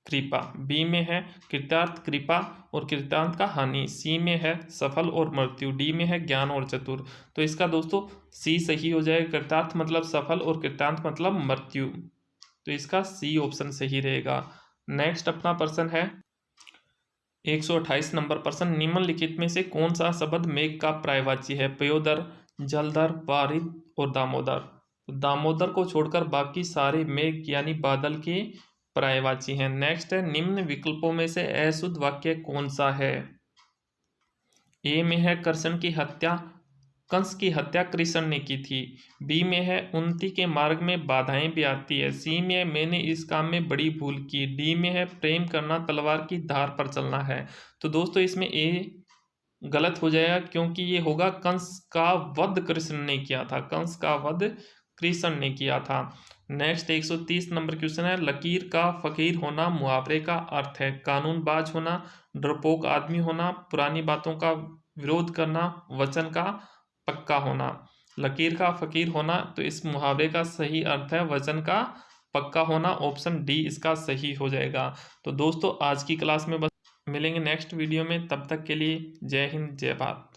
कृपा, बी में है कृतार्थ कृपा और कृतांत का हानि, सी में है सफल और मृत्यु, डी में है ज्ञान और चतुर। तो इसका दोस्तों सी सही हो जाएगा, कृतार्थ मतलब सफल और कृतांत मतलब मृत्यु, तो इसका सी ऑप्शन सही रहेगा। नेक्स्ट अपना प्रश्न है 128 नंबर प्रश्न, निम्नलिखित में से कौन सा शब्द मेघ का पर्यायवाची है? पयोदर, जलधर, बारिद और दामोदर। तो दामोदर को छोड़कर बाकी सारे मेघ यानी बादल के पर्यायवाची हैं। नेक्स्ट है निम्न विकल्पों में से अशुद्ध वाक्य कौन सा है? ए में है कृष्ण की हत्या, कंस की हत्या कृष्ण ने की थी। बी में है उन्नति के मार्ग में बाधाएं भी आती है। सी में है मैंने इस काम में बड़ी भूल की। डी में है प्रेम करना तलवार की धार पर चलना है। तो दोस्तों इसमें ए गलत हो जाएगा, क्योंकि ये होगा कंस का वध कृष्ण ने किया था, कंस का वध कृष्ण ने किया था। नेक्स्ट 130 नंबर क्वेश्चन है, लकीर का फकीर होना मुहावरे का अर्थ है? कानूनबाज होना, डरपोक आदमी होना, पुरानी बातों का विरोध करना, वचन का पक्का होना। लकीर का फकीर होना, तो इस मुहावरे का सही अर्थ है वचन का पक्का होना, ऑप्शन डी इसका सही हो जाएगा। तो दोस्तों आज की क्लास में बस, मिलेंगे नेक्स्ट वीडियो में, तब तक के लिए जय हिंद जय भारत।